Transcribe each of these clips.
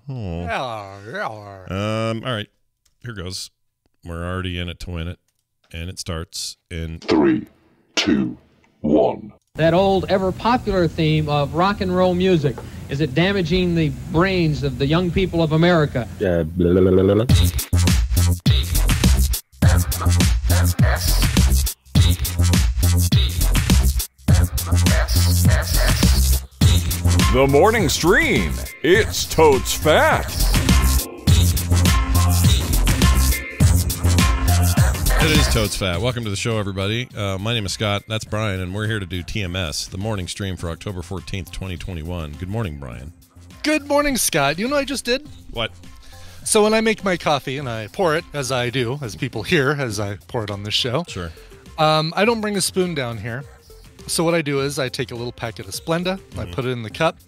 All right, here goes. We're already in it to win it, and it starts in 3, 2, 1. That old, ever-popular theme of rock and roll music. Is it damaging the brains of the young people of America? Blah, blah, blah, blah. The morning stream. It's totes fat. It is totes fat. Welcome to the show, everybody. My name is Scott. That's Brian, and we're here to do TMS, the morning stream for October 14th, 2021. Good morning, Brian. Good morning, Scott. You know what I just did? What? So when I make my coffee and I pour it, as I do, as people hear, as I pour it on this show, Sure. I don't bring a spoon down here. So what I do is I take a little packet of Splenda, I put it in the cup.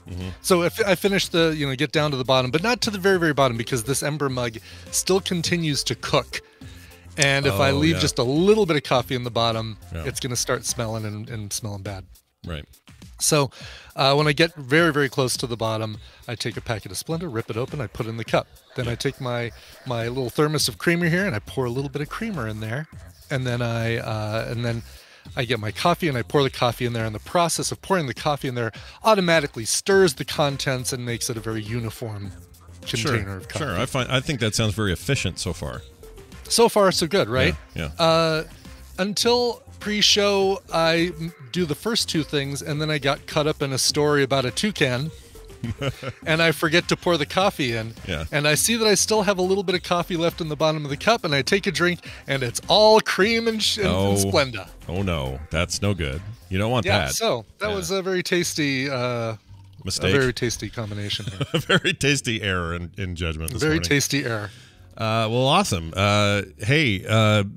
So if I finish the, get down to the bottom, but not to the very, very bottom, because this ember mug still continues to cook. And if I leave just a little bit of coffee in the bottom, it's going to start smelling and smelling bad. Right. So when I get very, very close to the bottom, I take a packet of Splenda, rip it open, I put it in the cup. Then I take my little thermos of creamer here, and I pour a little bit of creamer in there. And then I get my coffee, and I pour the coffee in there. And the process of pouring the coffee in there automatically stirs the contents and makes it a very uniform container of coffee. Sure. I think that sounds very efficient so far. So far, so good, right? Yeah. Until pre-show, I do the first two things, and then I got caught up in a story about a toucan, and I forget to pour the coffee in. Yeah. And I see that I still have a little bit of coffee left in the bottom of the cup, and I take a drink, and it's all cream and Splenda. Oh, no. That's no good. You don't want Yeah, that. so that was a very tasty mistake. A very tasty combination here. A very tasty error in judgment this Very morning. tasty error. Well, awesome. Hey,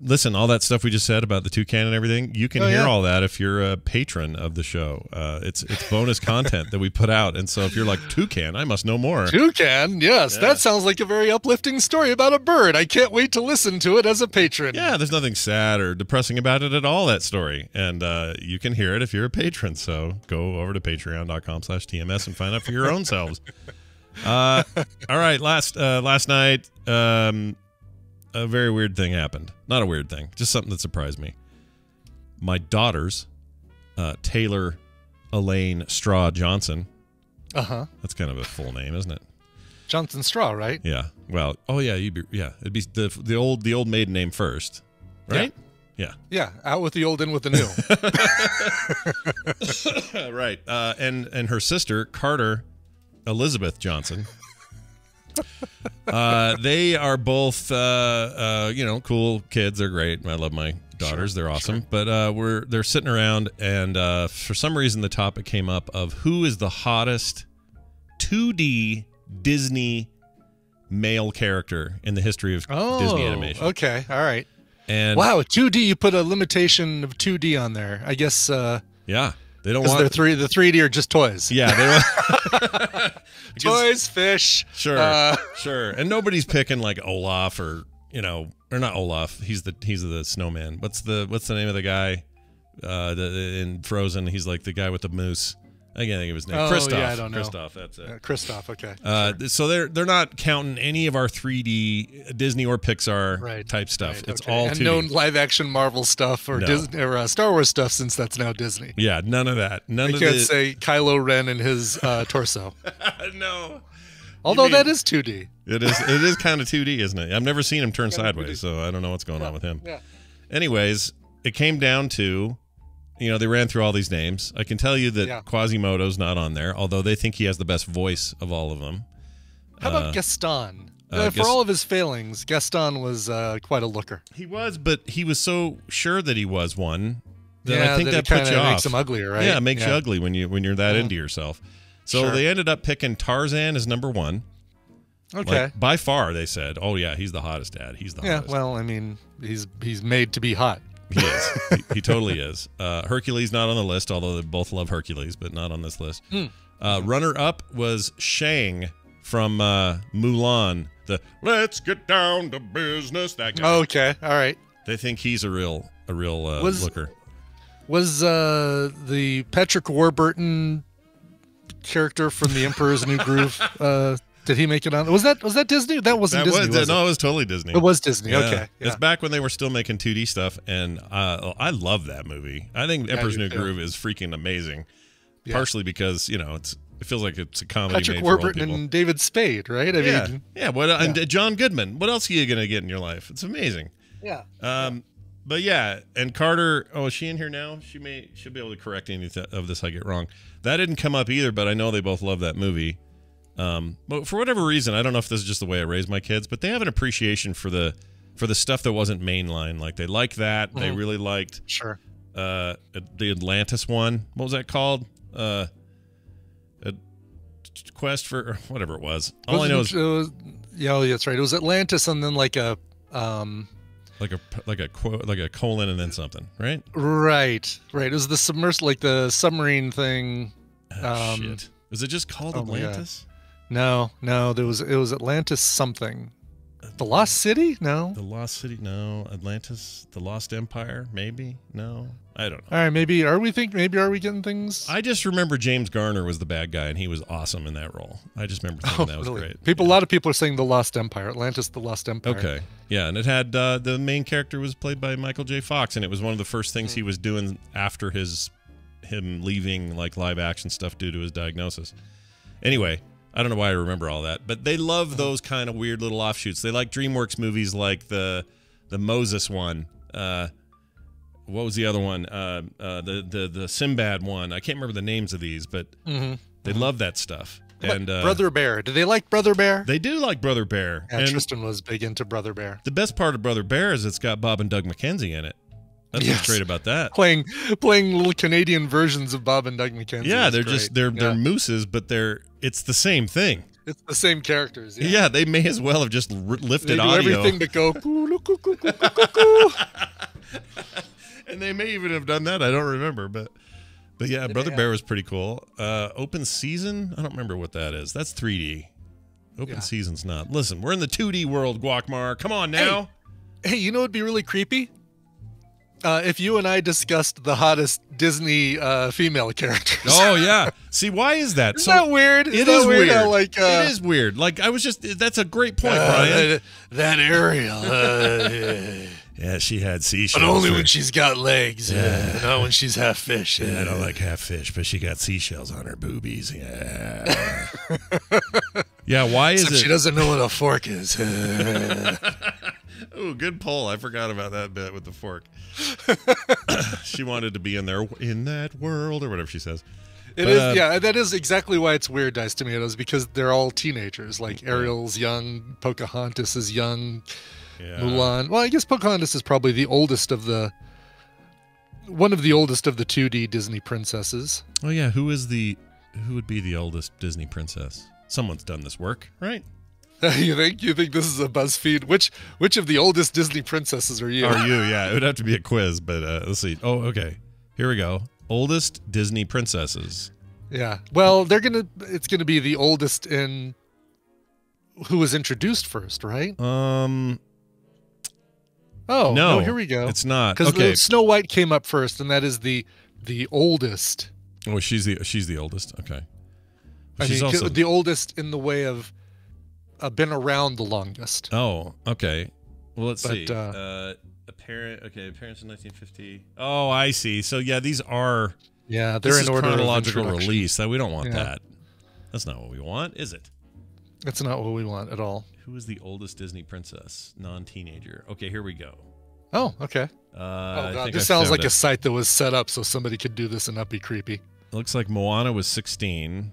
listen, all that stuff we just said about the toucan and everything, you can hear all that if you're a patron of the show. It's bonus content that we put out. And so if you're like, toucan, I must know more. Toucan, yes. That sounds like a very uplifting story about a bird. I can't wait to listen to it as a patron. Yeah, there's nothing sad or depressing about it at all, that story. And you can hear it if you're a patron. So go over to patreon.com/TMS and find out for your own selves. All right, last night a very weird thing happened. Not a weird thing, just something that surprised me. My daughters, Taylor Elaine Straw Johnson, that's kind of a full name, isn't it? Johnson Straw, right? Yeah. Well, it'd be the old maiden name first, right? Yeah. Out with the old, in with the new. Right. And her sister Carter Elizabeth Johnson. They are both cool kids. They're great. I love my daughters. They're awesome. But they're sitting around, and for some reason the topic came up of who is the hottest 2D Disney male character in the history of Disney animation. Okay, all right. And wow, 2D, you put a limitation of 2D on there. I guess yeah. They don't want the 3D are just toys. Yeah, they toys, fish. Sure, sure. And nobody's picking like Olaf or not Olaf. He's the snowman. What's the name of the guy in Frozen? He's like the guy with the moose. I can't think of his name. Kristoff. Yeah, I don't know. Kristoff, that's it. Kristoff, okay. Sure. So they're not counting any of our 3D Disney or Pixar type stuff. Right, it's all 2D. And no live action Marvel stuff or Star Wars stuff, since that's now Disney. Yeah, none of that. I can't say Kylo Ren and his torso. No. Although that is 2D. It is kind of 2D, isn't it? I've never seen him turn sideways, so I don't know what's going on with him. Yeah. Anyways, it came down to, they ran through all these names. I can tell you that Quasimodo's not on there, although they think he has the best voice of all of them. How about Gaston? For all of his failings, Gaston was quite a looker. He was, but he was so sure that he was one that I think that puts you off. Makes him uglier, right? Yeah, it makes you ugly when you're that into yourself. So they ended up picking Tarzan as number one. Okay. Like, by far, they said, "Oh yeah, he's the hottest dad. He's the hottest." Yeah. Well, I mean, he's made to be hot. He is. He totally is. Hercules not on the list, although they both love Hercules, but not on this list. Runner-up was Shang from Mulan. The "Let's get down to business." That guy. Okay. All right. They think he's a real looker. Was the Patrick Warburton character from The Emperor's New Groove Did he make it on? Was that Disney? That wasn't Disney. Was no, it? it was totally Disney. It was Disney. Yeah. Okay, yeah. It's back when they were still making 2D stuff, and I love that movie. I think Emperor's New Groove is freaking amazing. Yeah. Partially because it feels like it's a comedy. Patrick made for old Warburton people. and David Spade, right? I mean, and John Goodman. What else are you gonna get in your life? It's amazing. Yeah. But yeah, and Carter. Oh, is she in here now? She'll be able to correct any of this I get wrong. That didn't come up either, but I know they both love that movie. But for whatever reason, I don't know if this is just the way I raised my kids, but they have an appreciation for the stuff that wasn't mainline. Like they like that. Mm-hmm. They really liked the Atlantis one. What was that called? A quest for or whatever it was. All I know is that's right. It was Atlantis, and then like a colon and then something, right? Right. It was the submarine thing. Shit. Was it just called Atlantis? No, it was Atlantis something. The Lost City? No. The Lost City? No. Atlantis? The Lost Empire? Maybe? No. I don't know. All right, maybe are we getting things? I just remember James Garner was the bad guy, and he was awesome in that role. I just remember thinking that was really? great. A lot of people are saying The Lost Empire. Atlantis, The Lost Empire. Okay. Yeah, and it had the main character was played by Michael J. Fox, and it was one of the first things he was doing after him leaving like live action stuff due to his diagnosis. Anyway, I don't know why I remember all that, but they love those kind of weird little offshoots. They like DreamWorks movies like the Moses one. What was the other one? The Sinbad one. I can't remember the names of these, but they love that stuff. And Brother Bear. Do they like Brother Bear? They do like Brother Bear. Yeah, Tristan was big into Brother Bear. The best part of Brother Bear is it's got Bob and Doug McKenzie in it. That's what's great about that. Playing little Canadian versions of Bob and Doug McKenzie. Yeah, they're mooses, but it's the same thing. It's the same characters. Yeah, they may as well have just lifted they do audio. Everything to go. And they may even have done that. I don't remember, but yeah, Brother Bear was pretty cool. Open Season. I don't remember what that is. That's 3D. Open Season's not. Listen, we're in the 2D world, Guacmar. Come on now. Hey, you know what'd be really creepy? If you and I discussed the hottest Disney female characters. Oh yeah. See, why is that? Isn't that weird? It is weird. Like, it is weird. Like that's a great point, Brian. That Ariel. Yeah, she had seashells. But only when she's got legs. Not when she's half fish. Yeah, I don't like half fish, but she got seashells on her boobies. Yeah. Yeah, why is it? She doesn't know what a fork is. Oh, good poll. I forgot about that bit with the fork. She wanted to be in that world or whatever she says. It is, yeah, that is exactly why it's Weird Dice Tomatoes, because they're all teenagers. Like Ariel's young, Pocahontas is young, Mulan. Well, I guess Pocahontas is probably the oldest of one of the oldest of the 2D Disney princesses. Oh yeah, who would be the oldest Disney princess? Someone's done this work, right? You think this is a BuzzFeed? Which of the oldest Disney princesses are you? Yeah, it would have to be a quiz, but let's see. Oh, okay. Here we go. Oldest Disney princesses. Yeah. Well, it's gonna be the oldest in who was introduced first, right? Oh no, here we go. It's not. Because Snow White came up first, and that is the oldest. Oh, she's the oldest. Okay. But she's also the oldest in the way of been around the longest. Oh, okay. Well, let's see. Appearance in 1950. Oh, I see. So yeah, these are. Yeah, they're in order chronological release. That we don't want that. That's not what we want, is it? That's not what we want at all. Who is the oldest Disney princess? Non-teenager. Okay, here we go. Oh, okay. This sounds like a site that was set up so somebody could do this and not be creepy. It looks like Moana was 16.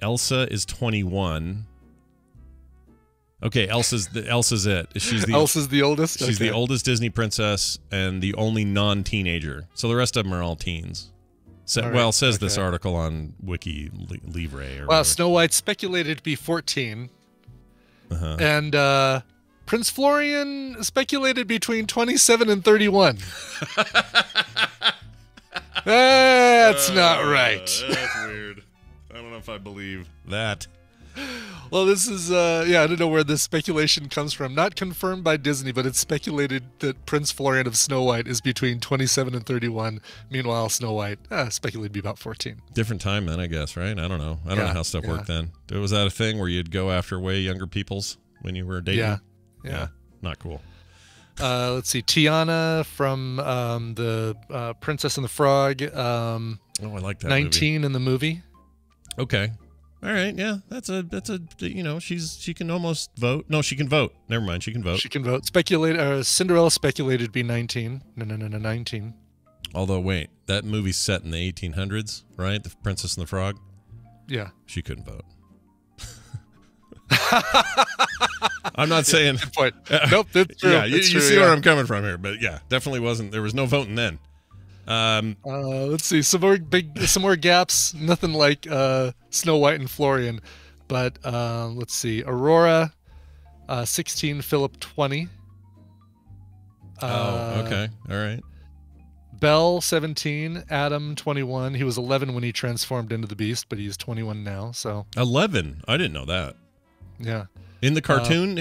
Elsa is 21. Okay, Elsa's it. Elsa's the oldest? She's the oldest Disney princess and the only non-teenager. So the rest of them are all teens. Says this article on Wiki Livre. Wow, Snow White speculated to be 14. And Prince Florian speculated between 27 and 31. That's not right. That's weird. I don't know if I believe that. Well, this is, yeah, I don't know where this speculation comes from. Not confirmed by Disney, but it's speculated that Prince Florian of Snow White is between 27 and 31. Meanwhile, Snow White, speculated to be about 14. Different time then, I guess, right? I don't know. I don't know how stuff worked then. Was that a thing where you'd go after way younger peoples when you were dating? Yeah. Not cool. Let's see. Tiana from the Princess and the Frog. I like that 19 movie. in the movie. Okay. All right, yeah, that's a she can almost vote. No, she can vote. Never mind, she can vote. She can vote. Cinderella speculated to be 19. No, 19. Although, wait, that movie's set in the 1800s, right? The Princess and the Frog. Yeah, she couldn't vote. I'm not saying. Good point. Nope, that's true. Yeah, you see where I'm coming from here, but yeah, definitely wasn't. There was no voting then. Let's see, some more gaps. Nothing like Snow White and Florian, but let's see. Aurora, 16. Philip, 20. Okay, all right. Belle, 17. Adam, 21. He was 11 when he transformed into the Beast, but he's 21 now. So 11. I didn't know that. Yeah. In the cartoon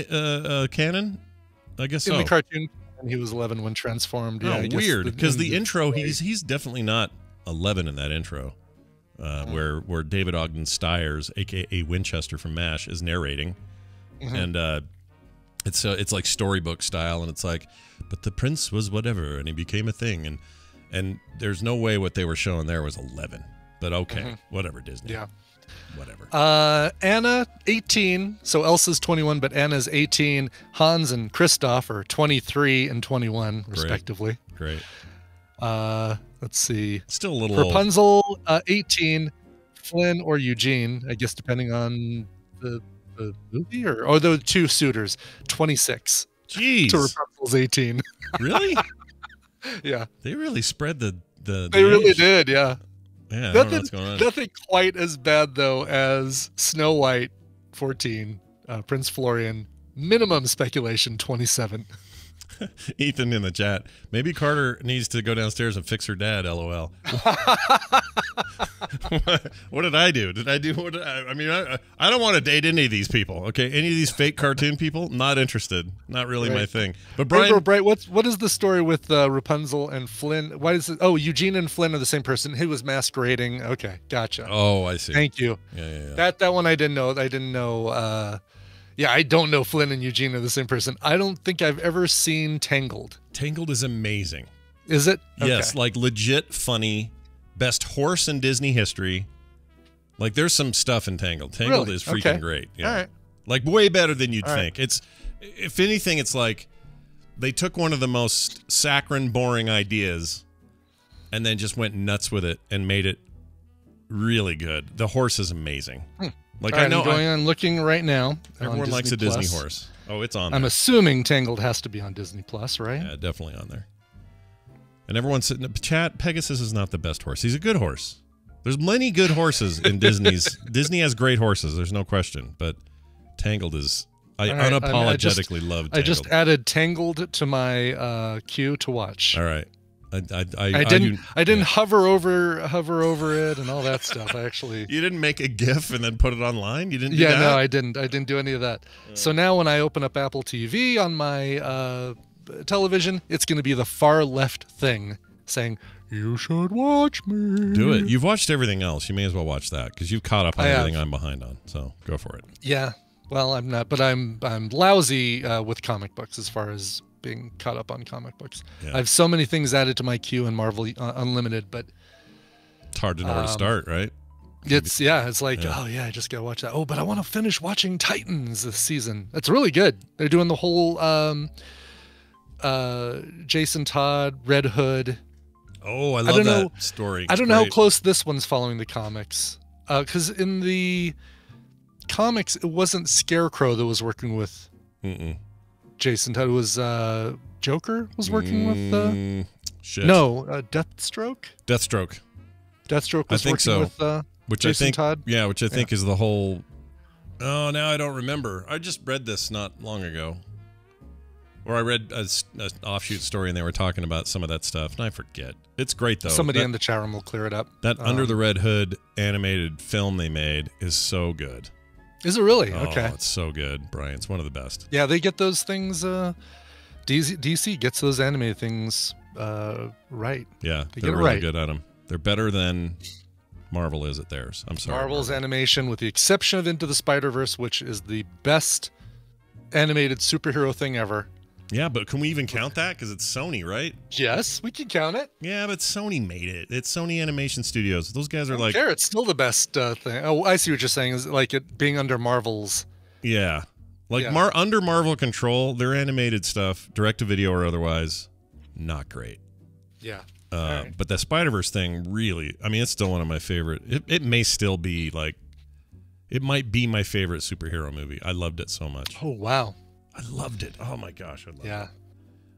canon, I guess so. In the cartoon. He was 11 when transformed. Yeah, weird. Because the intro, he's definitely not 11 in that intro, where David Ogden Stiers, aka Winchester from MASH, is narrating, and it's like storybook style, and it's like, but the prince was whatever, and he became a thing, and there's no way what they were showing there was 11, but okay, whatever, Disney. Yeah. Whatever. Anna, 18. So Elsa's 21, but Anna's 18. Hans and Kristoff are 23 and 21, respectively. Great. Let's see. Still a little Rapunzel, 18. Flynn or Eugene, I guess, depending on the movie or the two suitors, 26. Jeez. So Rapunzel's 18. Really? Yeah. They really spread the They really did, yeah. Yeah, I don't know what's going on. Nothing quite as bad, though, as Snow White, 14, Prince Florian, minimum speculation, 27. Ethan in the chat. Maybe Carter needs to go downstairs and fix her dad, LOL. What did I do? I mean, I don't want to date any of these people, okay? Any of these fake cartoon people, not interested. Not really my thing. But Brian... Bright, what is the story with Rapunzel and Flynn? Why is it? Oh, Eugene and Flynn are the same person. He was masquerading. Okay, gotcha. Oh, I see. Thank you. Yeah. That one I didn't know. Yeah, I don't know Flynn and Eugene are the same person. I don't think I've ever seen Tangled. Tangled is amazing. Is it? Okay. Yes, like legit funny. Best horse in Disney history. Like there's some stuff in Tangled. Tangled is freaking great. Yeah. All right. Like way better than you'd think. It's, if anything, it's like they took one of the most saccharine, boring ideas and then just went nuts with it and made it really good. The horse is amazing. Like I know I'm going on looking right now. Everyone likes a Disney horse. Oh, it's on there. I'm assuming Tangled has to be on Disney Plus, right? Yeah, definitely on there. And everyone's sitting in the chat. Pegasus is not the best horse. He's a good horse. There's many good horses in Disney's. Disney has great horses. There's no question. But Tangled is. I unapologetically love Tangled. I just added Tangled to my queue to watch. All right. I didn't hover over it and all that stuff. I actually. You didn't make a GIF and then put it online. You didn't. Do that? No, I didn't. I didn't do any of that. So now when I open up Apple TV on my television, it's going to be the far left thing saying, "You should watch me." Do it. You've watched everything else. You may as well watch that because you've caught up on everything I'm behind on. So go for it. Yeah. Well, I'm not, but I'm lousy with comic books as far as being caught up on comic books. I have so many things added to my queue in Marvel Unlimited, but it's hard to know where to start, right? It's like, oh yeah, I just gotta watch that. Oh, but I want to finish watching Titans this season. That's really good. They're doing the whole Jason Todd, Red Hood. Oh, I love that story. I don't know how close this one's following the comics, because in the comics it wasn't Scarecrow that was working with Jason Todd. It was Joker was working with shit. No, Deathstroke. Deathstroke was working with which Jason Todd. Yeah, which I think is the whole. Oh, now I don't remember. I just read this not long ago, or I read an offshoot story and they were talking about some of that stuff, and I forget. It's great though. Somebody in the chat room will clear it up. That Under the Red Hood animated film they made is so good. Is it really? Oh, Okay. it's so good, Brian. It's one of the best. Yeah, they get those things. DC gets those animated things right. Yeah, They they're get it really right. good at them. They're better than Marvel is at theirs. I'm sorry. Marvel's Marvel. animation, with the exception of Into the Spider-Verse, which is the best animated superhero thing ever. Yeah, but can we even count that? Because it's Sony, right? Yes, we can count it. Yeah, but Sony made it. It's Sony Animation Studios. Those guys are like, Care, it's still the best thing. Oh, I see what you're saying. Is like it being under Marvel's. yeah, like Yeah. under Marvel control, their animated stuff, direct to video or otherwise, not great. Yeah. Right. But the Spider-Verse thing, really, I mean, it's still one of my favorite. It may still be like, it might be my favorite superhero movie. I loved it so much. Oh wow. I loved it. Oh my gosh, I loved Yeah. it.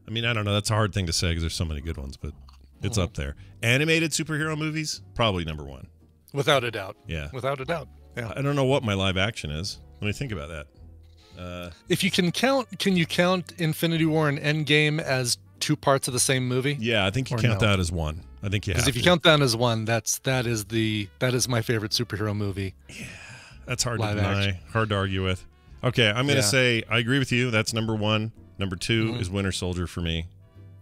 I mean, I don't know. That's a hard thing to say because there's so many good ones, but it's up there. Animated superhero movies, probably number one. Without a doubt. Yeah. Without a doubt. Yeah. I don't know what my live action is. Let me think about that. If you can you count Infinity War and Endgame as two parts of the same movie? Yeah, I think you Or count no? that as one. I think you have Because if you to. count that as one, that is my favorite superhero movie. That's hard to live deny. action. Hard to argue with. Okay, I'm going to Yeah. say I agree with you. That's number one. Number two is Winter Soldier for me.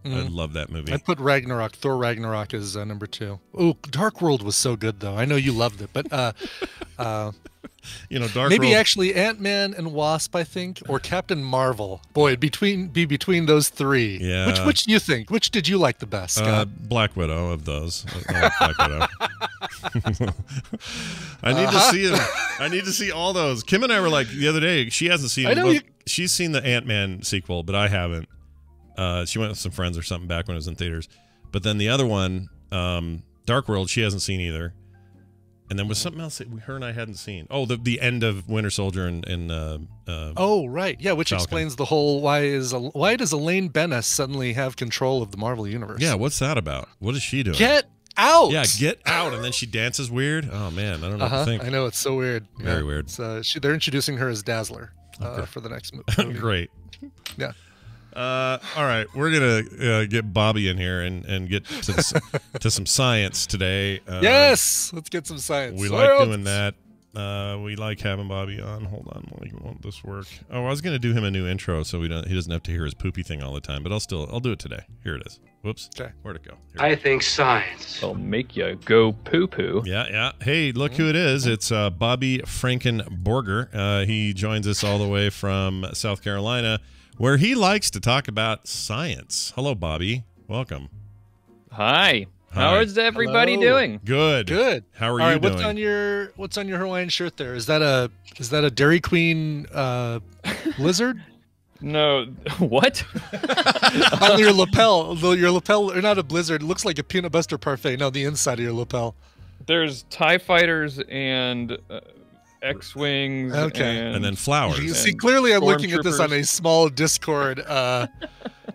I love that movie. I put Ragnarok, Thor Ragnarok as number 2. Oh, Dark World was so good though. I know you loved it, but You know, Dark maybe World. actually Ant-Man and Wasp, I think, or Captain Marvel. Boy, between those three. Yeah. Which do you think? Which did you like the best, Scott? Black Widow of those. I like Black Widow. I need to see them. I need to see all those. Kim and I were like the other day. She hasn't seen. I know well, you- She's seen the Ant-Man sequel, but I haven't. She went with some friends or something back when it was in theaters. But then the other one, Dark World, she hasn't seen either. And then was something else that her and I hadn't seen. Oh, the end of Winter Soldier and Oh, right. Yeah, which Falcon. explains the whole why does Elaine Bennis suddenly have control of the Marvel universe? yeah. What's that about? What is she doing? Get out. Yeah, get out. And then she dances weird. Oh man, I don't know what to think. I know, it's so weird. Very weird. So they're introducing her as Dazzler for the next movie. Great. Yeah. All right, we're gonna get Bobby in here and get to some science today. Yes, let's get some science. We like doing that. We like having Bobby on. Hold on, won't this work? Oh, I was gonna do him a new intro so he doesn't have to hear his poopy thing all the time. But I'll do it today. Here it is. Whoops. Okay. Where'd it go? I think science They'll make you go poo-poo. Yeah. Hey, look who it is. It's Bobby Frankenborger. He joins us all the way from South Carolina, where he likes to talk about science. Hello, Bobby. Welcome. Hi. How Hi. is everybody Hello. doing? Good. Good. How are All you right, doing? what's on your Hawaiian shirt there? Is that a Dairy Queen lizard? No, what? On your lapel, or not a blizzard, it looks like a peanut butter parfait. No, the inside of your lapel. There's TIE fighters and X-Wings Okay. And then flowers. You And see, clearly I'm looking at this on stormtroopers. a small Discord.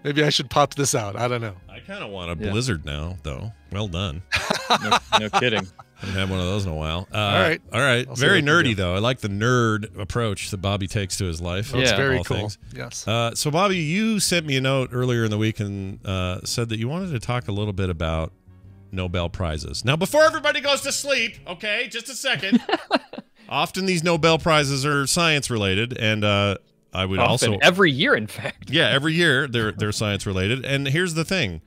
Maybe I should pop this out. I don't know. I kind of want a Yeah. blizzard now, though. Well done. No kidding. Haven't had one of those in a while. All right. All right. I'll see Very what I can nerdy, do. though. I like the nerd approach that Bobby takes to his life. Yeah. It's very all cool. things. Yes. So, Bobby, you sent me a note earlier in the week and said that you wanted to talk a little bit about Nobel Prizes. Now, before everybody goes to sleep, okay, just a second. Often these Nobel Prizes are science related, and I would Often, also every year, in fact. yeah, every year they're science related. And here's the thing: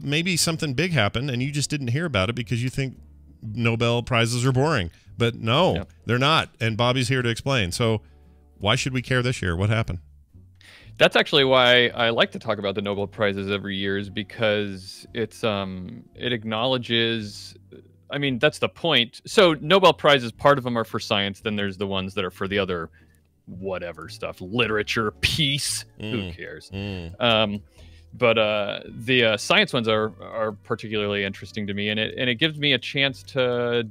maybe something big happened, and you just didn't hear about it because you think Nobel Prizes are boring. But no, Yep. they're not. And Bobby's here to explain. So, why should we care this year? What happened? That's actually why I like to talk about the Nobel Prizes every year, is because it acknowledges. I mean, that's the point. So Nobel Prizes, part of them are for science. Then there's the ones that are for the other whatever stuff, literature, peace. Who cares? But the science ones are particularly interesting to me, and it gives me a chance to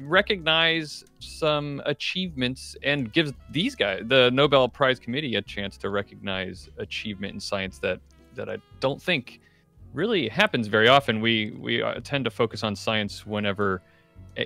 recognize some achievements and gives these guys, the Nobel Prize Committee, a chance to recognize achievement in science that I don't think really happens very often. We tend to focus on science whenever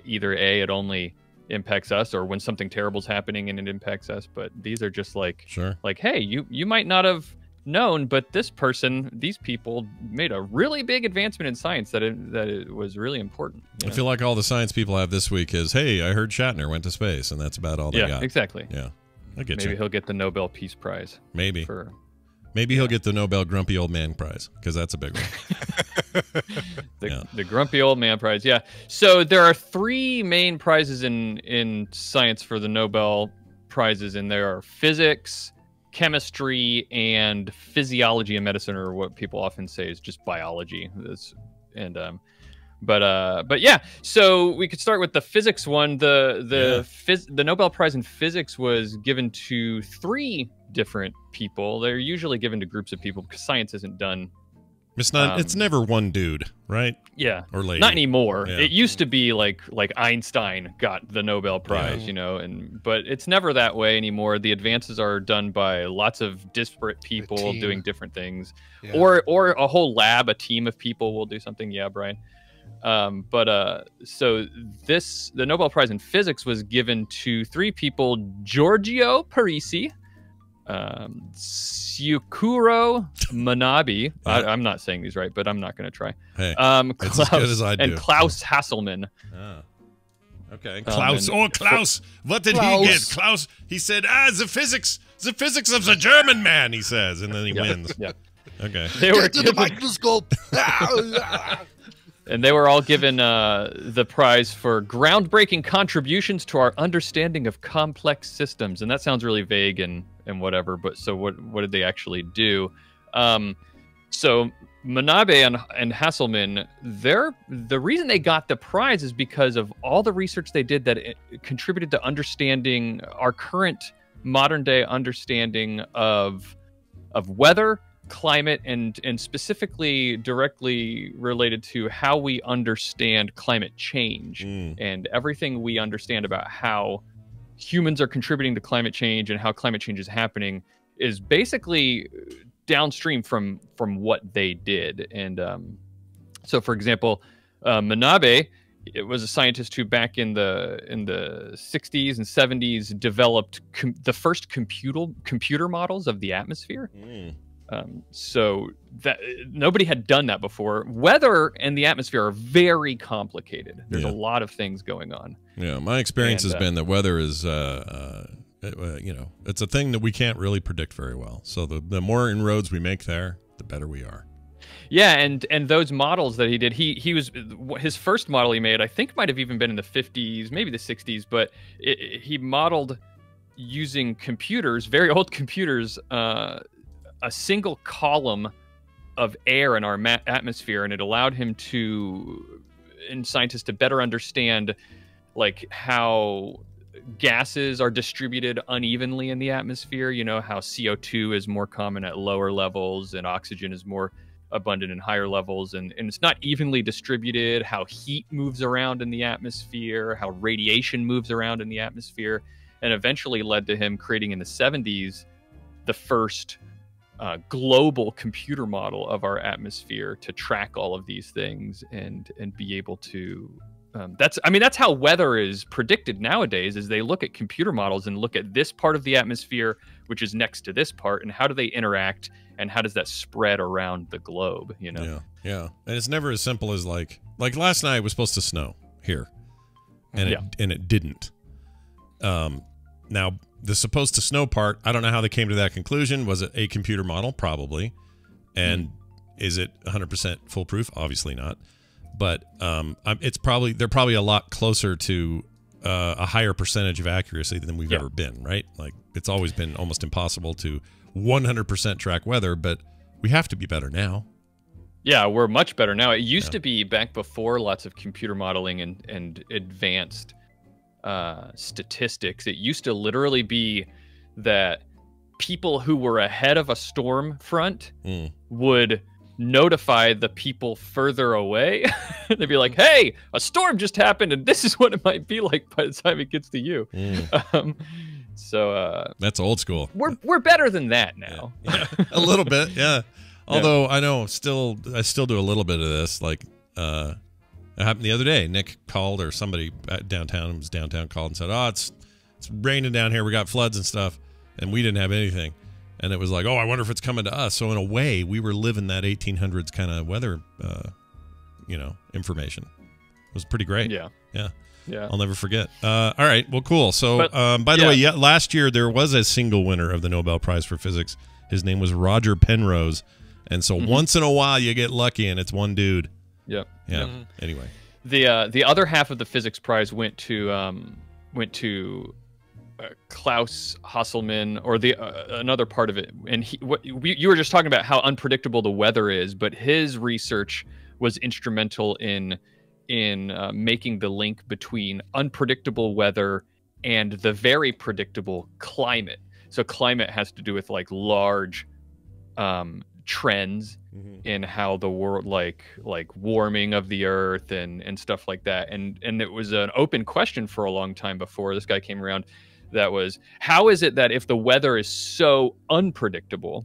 either it only impacts us, or when something terrible is happening and it impacts us. But these are just like, Sure. hey, you might not have known, but these people made a really big advancement in science that it was really important. I feel like all the science people have this week is, hey, I heard Shatner went to space, and that's about all they got. Yeah, exactly. Yeah, I get Maybe you. he'll get the Nobel Peace Prize. Maybe he'll get the Nobel Grumpy Old Man Prize, because that's a big one. The Grumpy Old Man Prize, yeah. So there are 3 main prizes in science for the Nobel Prizes, and there are physics, chemistry, and physiology and medicine, or what people often say is just biology. But yeah, so we could start with the physics one. The Nobel Prize in physics was given to 3 different people. They're usually given to groups of people because science isn't done. It's never one dude, right? Yeah, or lady. Not anymore. Yeah. It used to be like Einstein got the Nobel Prize, but it's never that way anymore. The advances are done by lots of disparate people doing different things, or a whole lab, a team of people will do something. Yeah, Brian. So the Nobel Prize in physics was given to 3 people: Giorgio Parisi, Syukuro Manabe. Yeah. I'm not saying these right, but I'm not going to try. Hey, it's as good as I do. And Klaus Hasselmann. Ah. Okay, Klaus. Klaus. What did he get? Klaus. He said, the physics of the German man. He says, and then he wins. Yeah. Okay. Get to the microscope. And they were all given the prize for groundbreaking contributions to our understanding of complex systems. And that sounds really vague and whatever, but so what did they actually do? So Manabe and Hasselmann, the reason they got the prize is because of all the research they did that it contributed to understanding our current modern day understanding of weather, climate, and specifically directly related to how we understand climate change and everything we understand about how humans are contributing to climate change and how climate change is happening is basically downstream from what they did. And so, for example, Manabe, it was a scientist who back in the 60s and 70s developed the first computer models of the atmosphere. So that nobody had done that before. Weather and the atmosphere are very complicated. There's a lot of things going on. Yeah, my experience has been that weather is, it's a thing that we can't really predict very well. So the more inroads we make there, the better we are. Yeah, and those models that he did, his first model he made, I think might have even been in the 50s, maybe the 60s, but he modeled using computers, very old computers, a single column of air in our atmosphere, and it allowed him and scientists to better understand like how gases are distributed unevenly in the atmosphere. You know, how CO2 is more common at lower levels and oxygen is more abundant in higher levels, and it's not evenly distributed, how heat moves around in the atmosphere, how radiation moves around in the atmosphere, and eventually led to him creating in the 70s the first global computer model of our atmosphere to track all of these things and be able to that's how weather is predicted nowadays, is they look at computer models and look at this part of the atmosphere which is next to this part, and how do they interact and how does that spread around the globe, you know? Yeah. And it's never as simple as like last night it was supposed to snow here and it didn't. Now the supposed to snow part, I don't know how they came to that conclusion. Was it a computer model? Probably. And is it 100% foolproof? Obviously not. But they're probably a lot closer to a higher percentage of accuracy than we've ever been, right? Like it's always been almost impossible to 100% track weather, but we have to be better now. Yeah, we're much better now. It used to be back before lots of computer modeling and advanced statistics. It used to literally be that people who were ahead of a storm front would notify the people further away. They'd be like, hey, a storm just happened and this is what it might be like by the time it gets to you. So that's old school. We're better than that now. Yeah. A little bit, yeah. Although I know I still do a little bit of this. Like it happened the other day. Nick called, or somebody downtown called and said, "Oh, it's raining down here. We got floods and stuff," and we didn't have anything. And it was like, oh, I wonder if it's coming to us. So in a way, we were living that 1800s kind of weather, information. It was pretty great. Yeah. I'll never forget. All right. Well, cool. So, by the way, last year there was a single winner of the Nobel Prize for Physics. His name was Roger Penrose. And so once in a while you get lucky and it's one dude. Yep. Yeah. Anyway. The other half of the physics prize went to Klaus Hasselmann, or the another part of it. And you were just talking about how unpredictable the weather is, but his research was instrumental in making the link between unpredictable weather and the very predictable climate. So climate has to do with like large trends in how the world, like warming of the earth and stuff like that. And it was an open question for a long time before this guy came around. That was, how is it that if the weather is so unpredictable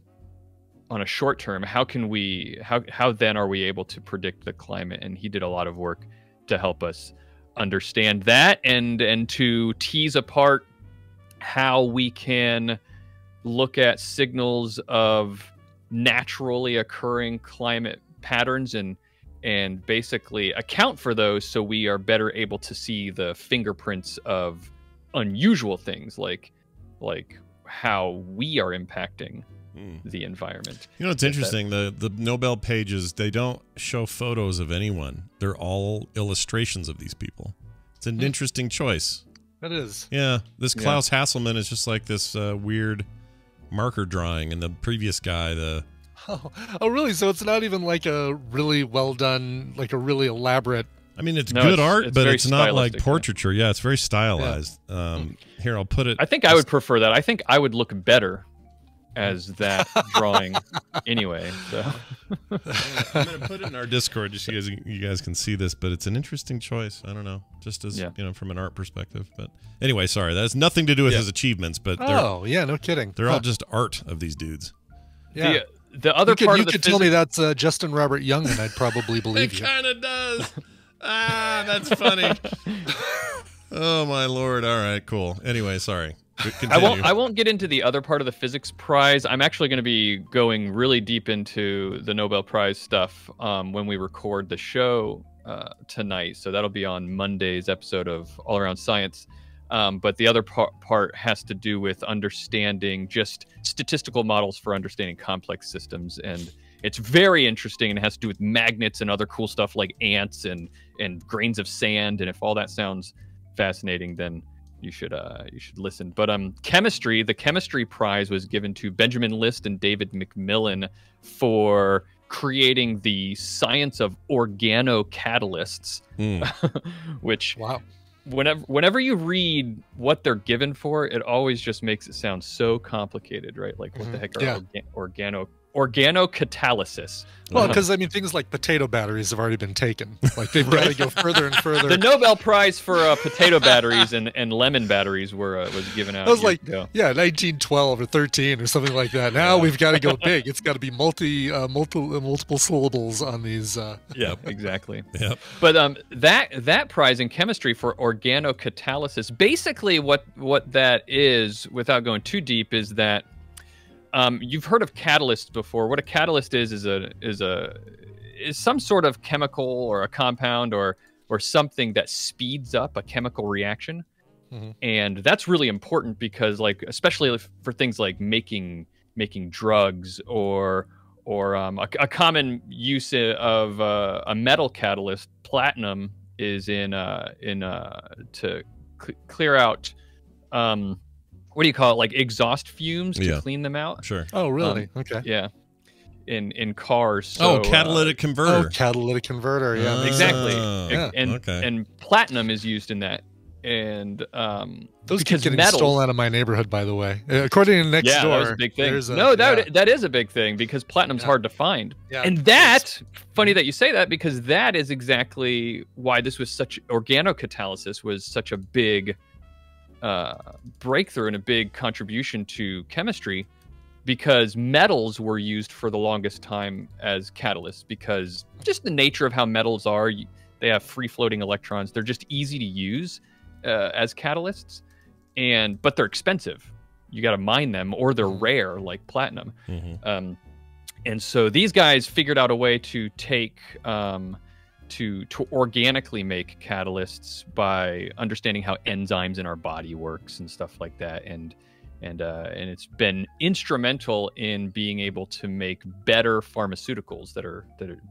on a short term, how then are we able to predict the climate? And he did a lot of work to help us understand that and to tease apart how we can look at signals of naturally occurring climate patterns and basically account for those, so we are better able to see the fingerprints of unusual things like how we are impacting the environment. You know, it's interesting. The Nobel pages, they don't show photos of anyone. They're all illustrations of these people. It's an interesting choice. It is. Yeah. This Klaus Hasselmann is just like this weird marker drawing, and the previous guy, Oh, really? So it's not even like a really well done, like a really elaborate. I mean, it's good art, but it's not like stylistic, portraiture. Yeah, it's very stylized. Here, I'll put it. I think I would prefer that. I think I would look better as that drawing anyway. So I'm going to put it in our Discord just so you guys can see this, but it's an interesting choice. I don't know, just as from an art perspective. But anyway, sorry, that has nothing to do with his achievements. But no kidding. They're all just art of these dudes. Yeah. The other part of the you could tell me that's Justin Robert Young, and I'd probably believe it you. It kind of does. That's funny. Oh my Lord! All right, cool. Anyway, sorry. I won't get into the other part of the physics prize. I'm actually going to be going really deep into the Nobel Prize stuff when we record the show tonight. So that'll be on Monday's episode of All Around Science. But the other part has to do with understanding just statistical models for understanding complex systems. And it's very interesting, and it has to do with magnets and other cool stuff like ants and grains of sand. And if all that sounds fascinating, then you should listen. But the chemistry prize was given to Benjamin List and David McMillan for creating the science of organocatalysts, which whenever you read what they're given for, it always just makes it sound so complicated, right? Like what the heck are organocatalysis? Well, because I mean, things like potato batteries have already been taken. Like they've got to go further and further. The Nobel Prize for potato batteries and lemon batteries was given out. I was like, 1912 or 13 or something like that. Now we've got to go big. It's got to be multiple syllables on these. Yeah, exactly. Yep. But that prize in chemistry for organocatalysis, basically what that is, without going too deep, is that you've heard of catalysts before. What a catalyst is some sort of chemical or a compound or something that speeds up a chemical reaction. And that's really important because, like, especially for things like making drugs or a common use of a metal catalyst, platinum, is to clear out what do you call it? Like exhaust fumes to clean them out. Sure. Oh, really? Okay. Yeah. In cars. So, catalytic converter. Catalytic converter. Yeah. Exactly. Okay. And platinum is used in that. And those keep getting stolen out of my neighborhood, by the way. According to next door, that was a big thing. That is a big thing because platinum's hard to find. Yeah, and that, funny that you say that, because that is exactly why this was organocatalysis was such a big breakthrough and a big contribution to chemistry, because metals were used for the longest time as catalysts, because just the nature of how metals are, they have free-floating electrons. They're just easy to use as catalysts, but they're expensive. mine them, or they're rare like platinum. Mm-hmm. And so these guys figured out a way to take to organically make catalysts by understanding how enzymes in our body works and stuff like that, and it's been instrumental in being able to make better pharmaceuticals that are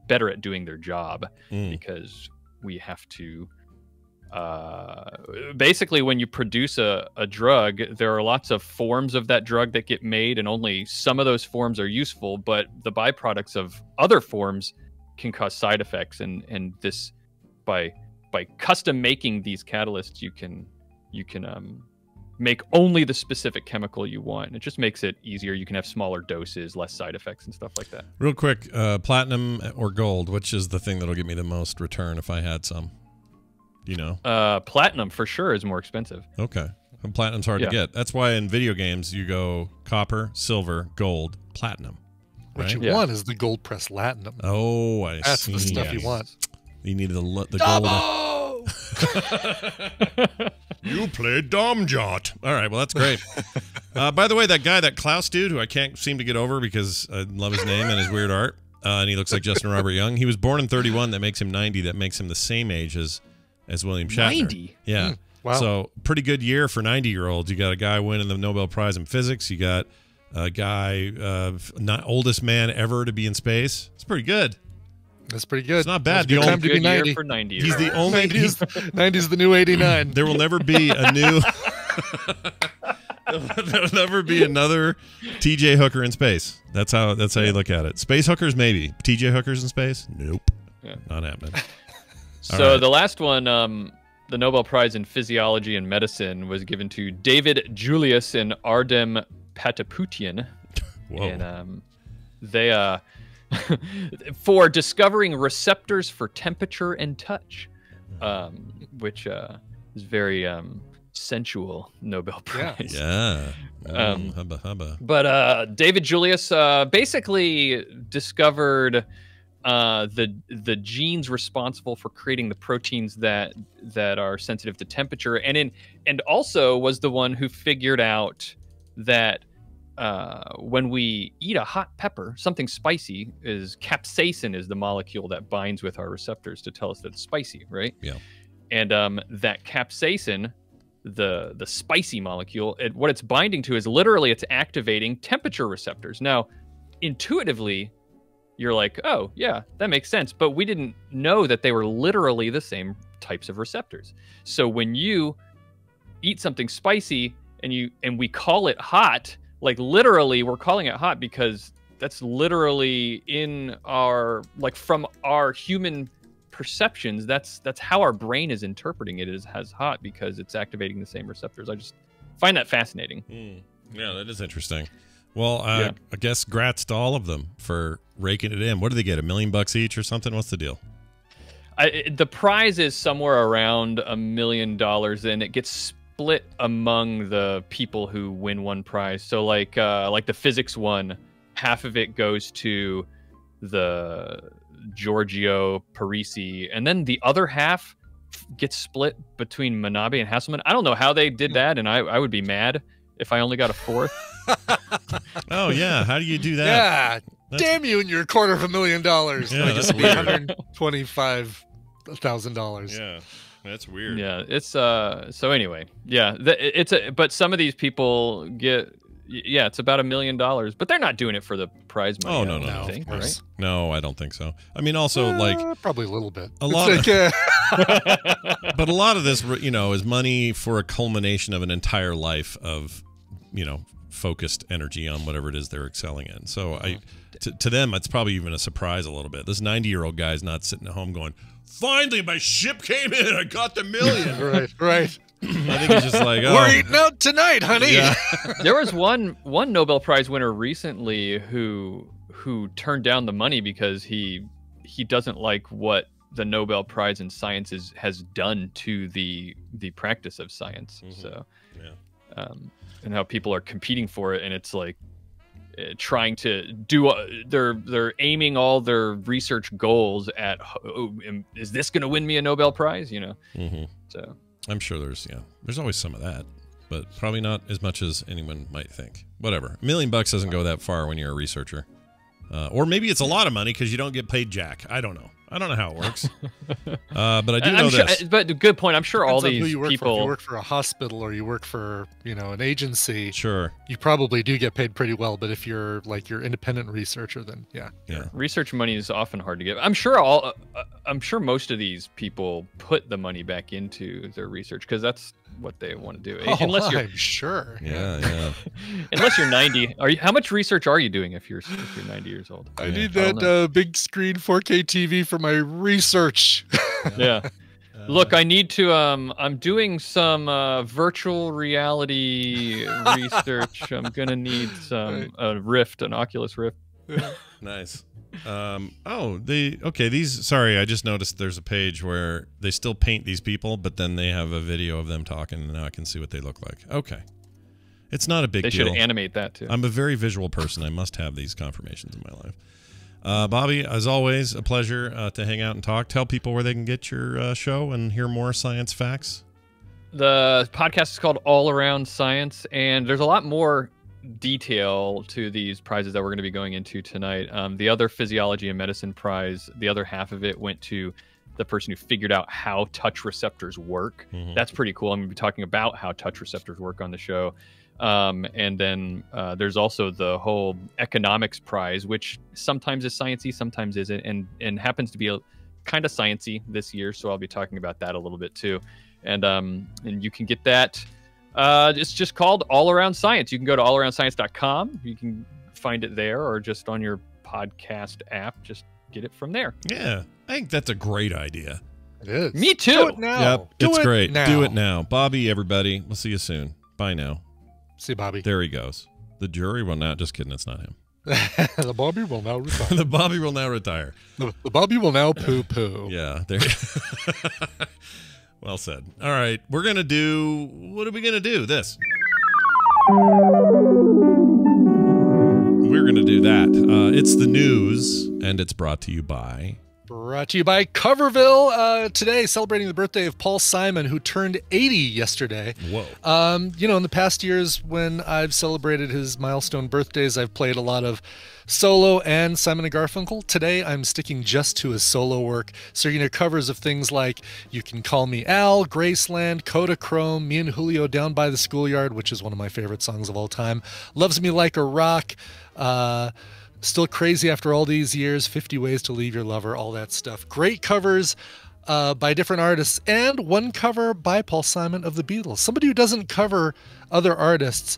better at doing their job, because we have to basically, when you produce a drug, there are lots of forms of that drug that get made, and only some of those forms are useful, but the byproducts of other forms can cause side effects, and this by custom making these catalysts, you can make only the specific chemical you want. It just makes it easier. You can have smaller doses, less side effects and stuff like that. Real quick, platinum or gold, which is the thing that'll give me the most return if I had some? You know? Platinum for sure is more expensive. Okay. And platinum's hard to get. That's why in video games you go copper, silver, gold, platinum. What right? you want is the gold press latinum. Oh, I That's see. the stuff you want. You need the gold. You played Domjot. All right, well, that's great. By the way, that Klaus dude, who I can't seem to get over because I love his name and his weird art, and he looks like Justin Robert Young. He was born in 31. That makes him 90. That makes him the same age as William Shatner. 90? Yeah. Wow. So pretty good year for 90-year-olds. You got a guy winning the Nobel Prize in physics. You got a guy, not oldest man ever to be in space. It's pretty good. That's pretty good. It's not bad. The time to be 90 for 90. He's the only. 90's the new 89. There will never be a new. There'll never be another TJ Hooker in space. That's how you look at it. Space hookers, maybe. TJ Hookers in space? Nope. Yeah. Not happening. So the last one, the Nobel Prize in Physiology and Medicine, was given to David Julius and Ardem Pataputian. Whoa. And they for discovering receptors for temperature and touch, which is very sensual Nobel Prize. Yeah. Hubba hubba. But David Julius basically discovered the genes responsible for creating the proteins that are sensitive to temperature, and also was the one who figured out that when we eat a hot pepper, something spicy, capsaicin is the molecule that binds with our receptors to tell us that it's spicy, right? Yeah. And that capsaicin, the spicy molecule, what it's binding to is literally it's activating temperature receptors. Now, intuitively, you're like, oh, yeah, that makes sense. But we didn't know that they were literally the same types of receptors. So when you eat something spicy and we call it hot, like literally we're calling it hot because that's literally in our, like from our human perceptions, that's how our brain is interpreting it as hot because it's activating the same receptors. I just find that fascinating. Yeah, that is interesting. Well, I guess grats to all of them for raking it in. What do they get? $1 million each or something? What's the deal? The prize is somewhere around $1 million, and it gets split among the people who win one prize. So like the physics one, half of it goes to the Giorgio Parisi, and then the other half gets split between Manabe and Hasselman. I don't know how they did that, and I would be mad if I only got a fourth. Oh yeah, how do you do that? Yeah, damn you and your $250,000. Yeah, I guess that's it'd be weird. $125,000. Yeah, that's weird. Yeah, it's so anyway, yeah, but some of these people get, yeah, it's about $1 million, but they're not doing it for the prize money. Oh no, I think, right? No, I don't think so. I mean, also like probably a little bit. A lot, but a lot of this, is money for a culmination of an entire life of, focused energy on whatever it is they're excelling in. So to them, it's probably even a surprise a little bit. This 90-year-old guy's not sitting at home going, "Finally, my ship came in. I got the $1 million." Right. I think he's just like, "Oh, we're eating out tonight, honey." Yeah. There was one Nobel Prize winner recently who turned down the money because he doesn't like what the Nobel Prize in Science has done to the practice of science. Mm-hmm. So, yeah. And how people are competing for it, and it's like trying to do. They're aiming all their research goals at, is this going to win me a Nobel Prize? Mm-hmm. So I'm sure there's always some of that. but probably not as much as anyone might think. Whatever. $1 million doesn't go that far when you're a researcher. Or maybe it's a lot of money because you don't get paid jack. I don't know. I don't know how it works. But I do know this. But good point. I'm sure all these people. If you work for a hospital or you work for an agency. Sure. You probably do get paid pretty well. But if you're like your independent researcher, then yeah. Research money is often hard to get. I'm sure most of these people put the money back into their research because that's what they want to do. Unless I'm sure. Yeah. Unless you're 90. How much research are you doing if you're 90 years old? I need that big screen 4K TV for my research. Yeah. Look, I need to. I'm doing some virtual reality research. I'm gonna need some an Oculus Rift. Nice. Sorry, I just noticed there's a page where they still paint these people, but then they have a video of them talking, and now I can see what they look like. Okay. It's not a big deal. They should animate that, too. I'm a very visual person. I must have these confirmations in my life. Bobby, as always, a pleasure to hang out and talk. Tell people where they can get your show and hear more science facts. The podcast is called All Around Science, and there's a lot more detail to these prizes that we're going to be going into tonight. The other physiology and medicine prize, the other half of it went to the person who figured out how touch receptors work. That's pretty cool. I'm going to be talking about how touch receptors work on the show. And then there's also the whole economics prize, which sometimes is sciencey, sometimes isn't, and happens to be a kind of sciencey this year. So I'll be talking about that a little bit too. And you can get that. It's just called All Around Science. You can go to allaroundscience.com. You can find it there, or just on your podcast app. Just get it from there. Yeah, I think that's a great idea. It is. Me too. Do it now. Yep, it's great. Now. Do it now. Bobby, everybody. We'll see you soon. Bye now. See you, Bobby. There he goes. The jury will not. Just kidding. It's not him. The Bobby will now retire. The Bobby will now retire. The Bobby will now poo-poo. Yeah. There. Well said. All right. We're going to do... What are we going to do? This. We're going to do that. It's the news, and it's brought to you by... Brought to you by Coverville. Today, celebrating the birthday of Paul Simon, who turned 80 yesterday. Whoa. In the past years when I've celebrated his milestone birthdays, I've played a lot of solo and Simon & Garfunkel. Today, I'm sticking just to his solo work. So you're going to hear covers of things like You Can Call Me Al, Graceland, Kodachrome, Me and Julio Down by the Schoolyard, which is one of my favorite songs of all time, Loves Me Like a Rock, Still Crazy After All These Years, 50 Ways to Leave Your Lover, all that stuff. Great covers by different artists, and one cover by Paul Simon of the Beatles. Somebody who doesn't cover other artists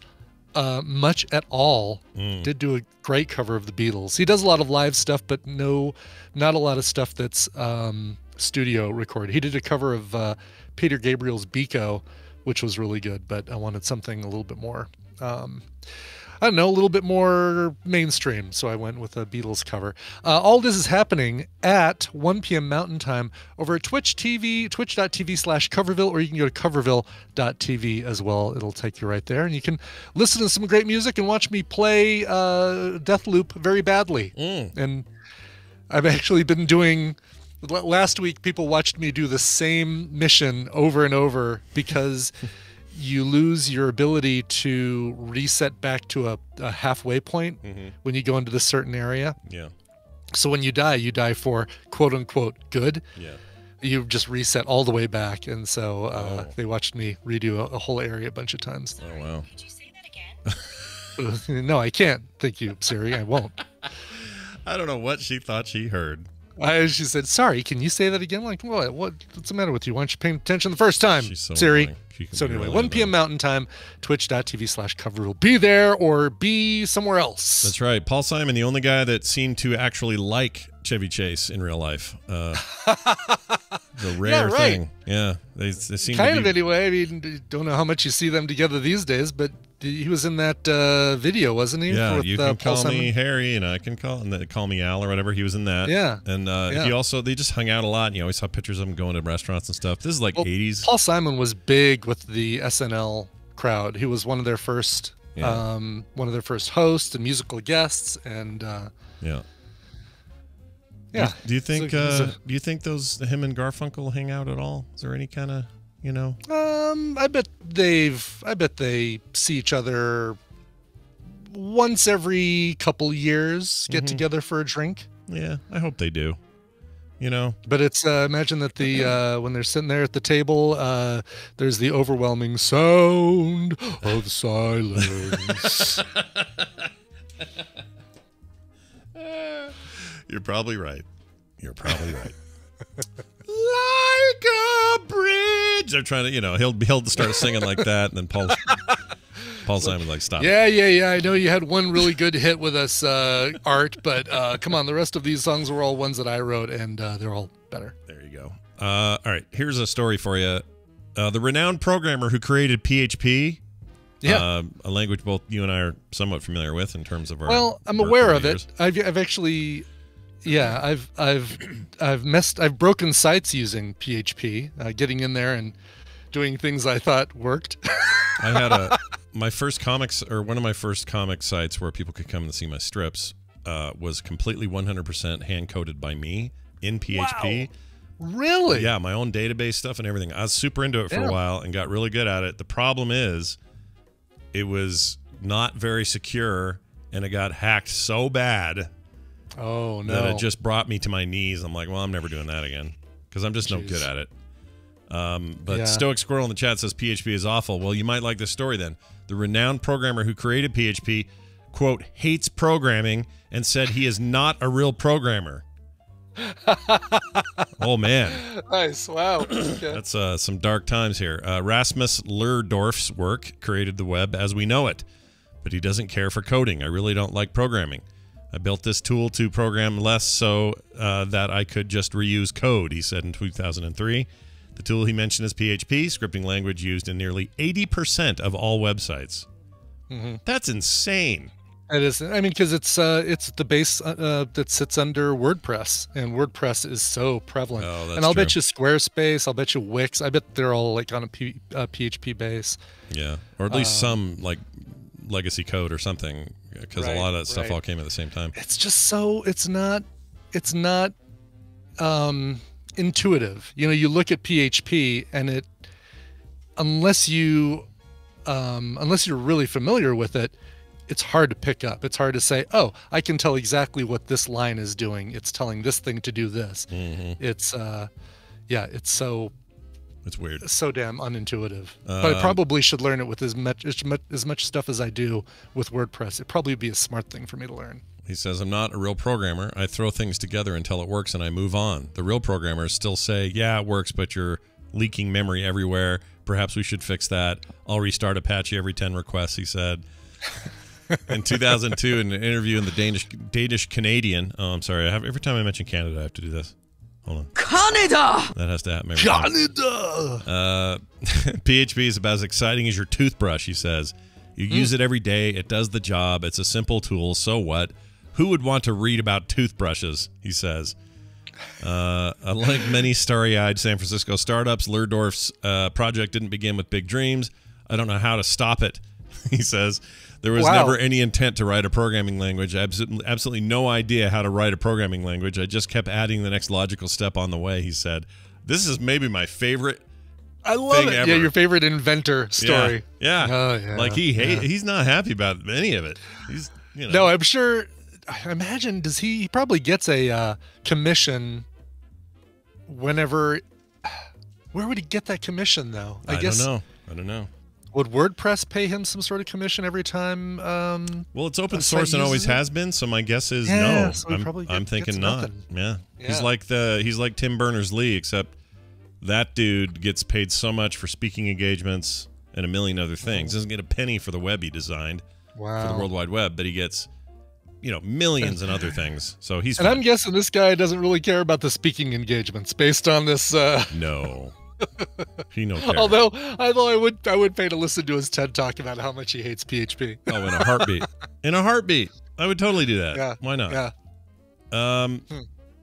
much at all did do a great cover of the Beatles. He does a lot of live stuff, but not a lot of stuff that's studio recorded. He did a cover of Peter Gabriel's Biko, which was really good, but I wanted something a little bit more... a little bit more mainstream, so I went with a Beatles cover. All this is happening at 1 p.m. Mountain Time over at twitch.tv/Coverville, or you can go to coverville.tv as well. It'll take you right there, and you can listen to some great music and watch me play Deathloop very badly. And I've actually been doing... Last week, people watched me do the same mission over and over because... you lose your ability to reset back to a halfway point when you go into this certain area. Yeah. So when you die for quote unquote good. Yeah. You just reset all the way back. And so they watched me redo a whole area a bunch of times. Oh, wow. Could you say that again? No, I can't. Thank you, Siri. I won't. I don't know what she thought she heard. She said, sorry, can you say that again? Like, what's the matter with you? Why aren't you paying attention the first time, She's so Siri? annoying. So anyway, 1 p.m. Mountain Time, twitch.tv/Coverville. Be there or be somewhere else. That's right. Paul Simon, the only guy that seemed to actually like Chevy Chase in real life. The rare thing. Yeah, they seem kind to be... of anyway. I mean, don't know how much you see them together these days, but he was in that video, wasn't he? Yeah, with, you can Paul call Simon? me Harry, and I can call me Al or whatever. He was in that. Yeah, and they just hung out a lot. And you always saw pictures of him going to restaurants and stuff. This is like 80s. Paul Simon was big with the SNL crowd. He was one of their first, hosts and musical guests, and yeah. Yeah. Do you think? Do you think him and Garfunkel hang out at all? Is there any kind of You know? I bet they see each other once every couple years, get together for a drink. Yeah, I hope they do. You know? But it's imagine that the when they're sitting there at the table, there's the overwhelming sound of silence. You're probably right. You're probably right. Like a bridge. They're trying to, you know, he'll start singing like that, and then Paul Simon's like, stop. Yeah. I know you had one really good hit with us, Art, but come on, the rest of these songs were all ones that I wrote, and they're all better. There you go. All right, here's a story for you. The renowned programmer who created PHP, a language both you and I are somewhat familiar with in terms of our. Well, I'm aware of it. I've actually. Yeah, I've broken sites using PHP, getting in there and doing things I thought worked. I had my first comics, or one of my first comic sites where people could come and see my strips, was completely 100% hand coded by me in PHP. Wow. Really? Yeah, my own database stuff and everything. I was super into it for a while and got really good at it. The problem is, it was not very secure, and it got hacked so bad. Oh, no. That it just brought me to my knees. I'm like, well, I'm never doing that again because I'm just no good at it. But Stoic Squirrel in the chat says PHP is awful. Well, you might like this story then. The renowned programmer who created PHP, quote, hates programming and said he is not a real programmer. Oh, man. Nice. Wow. Okay. That's some dark times here. Rasmus Lerdorf's work created the web as we know it, but he doesn't care for coding. I really don't like programming. I built this tool to program less so that I could just reuse code, he said in 2003. The tool he mentioned is PHP, scripting language used in nearly 80% of all websites. That's insane. It is. I mean, because it's the base that sits under WordPress, and WordPress is so prevalent. Oh, that's and I'll true. bet you Squarespace, I'll bet you Wix, I bet they're all like on a PHP base. Yeah, or at least some like legacy code or something, because a lot of that stuff all came at the same time. It's just so it's not intuitive. You know, you look at PHP and it unless you're really familiar with it, it's hard to pick up. It's hard to say, oh, I can tell exactly what this line is doing. It's telling this thing to do this. It's It's weird. So damn unintuitive. But I probably should learn it with as much stuff as I do with WordPress. It'd probably be a smart thing for me to learn. He says, I'm not a real programmer. I throw things together until it works and I move on. The real programmers still say, yeah, it works, but you're leaking memory everywhere. Perhaps we should fix that. I'll restart Apache every 10 requests, he said. In 2002, in an interview in the Danish Canadian. Oh, I'm sorry. Every time I mention Canada, I have to do this. Hold on. Canada! That has to happen every time. Canada! PHP is about as exciting as your toothbrush, he says. You use it every day. It does the job. It's a simple tool. So what? Who would want to read about toothbrushes, he says. Unlike many starry-eyed San Francisco startups, Lerdorf's project didn't begin with big dreams. I don't know how to stop it, he says. There was never any intent to write a programming language. Absolutely no idea how to write a programming language. I just kept adding the next logical step on the way, he said. This is maybe my favorite I love it. ever. Yeah, your favorite inventor story. Yeah. Oh, yeah. Like he's not happy about any of it. He's, you know. No, I'm sure. I imagine he probably gets a commission whenever. Where would he get that commission though? I guess. I don't know. Would WordPress pay him some sort of commission every time? Well, it's open source and always has been, so my guess is no. So I'm thinking not. Nothing. Yeah. He's like Tim Berners-Lee, except that dude gets paid so much for speaking engagements and a million other things. Doesn't get a penny for the web he designed for the World Wide Web, but he gets, millions and other things. So he's. And I'm guessing this guy doesn't really care about the speaking engagements based on this. No. He no care. Although I would pay to listen to his TED Talk about how much he hates PHP. Oh, in a heartbeat. In a heartbeat. I would totally do that. Yeah. Why not? Yeah. All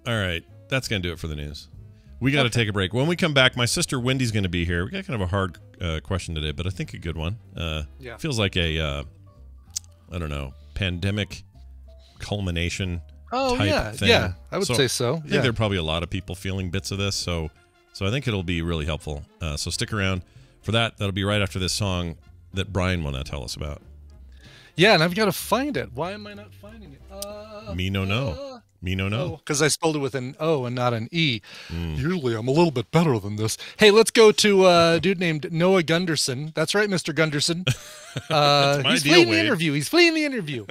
right. That's going to do it for the news. We got to take a break. When we come back, my sister Wendy's going to be here. We got kind of a hard question today, but I think a good one. Feels like a, I don't know, pandemic culmination type thing. Yeah, I would say so. I think there are probably a lot of people feeling bits of this, so So I think it'll be really helpful. So stick around for that. That'll be right after this song that Brian will now tell us about. Yeah, and I've got to find it. Why am I not finding it? Me no know. Me no know. Because I spelled it with an O and not an E. Usually I'm a little bit better than this. Hey, let's go to a dude named Noah Gunderson. That's right, Mr. Gunderson. He's fleeing the interview. He's fleeing the interview.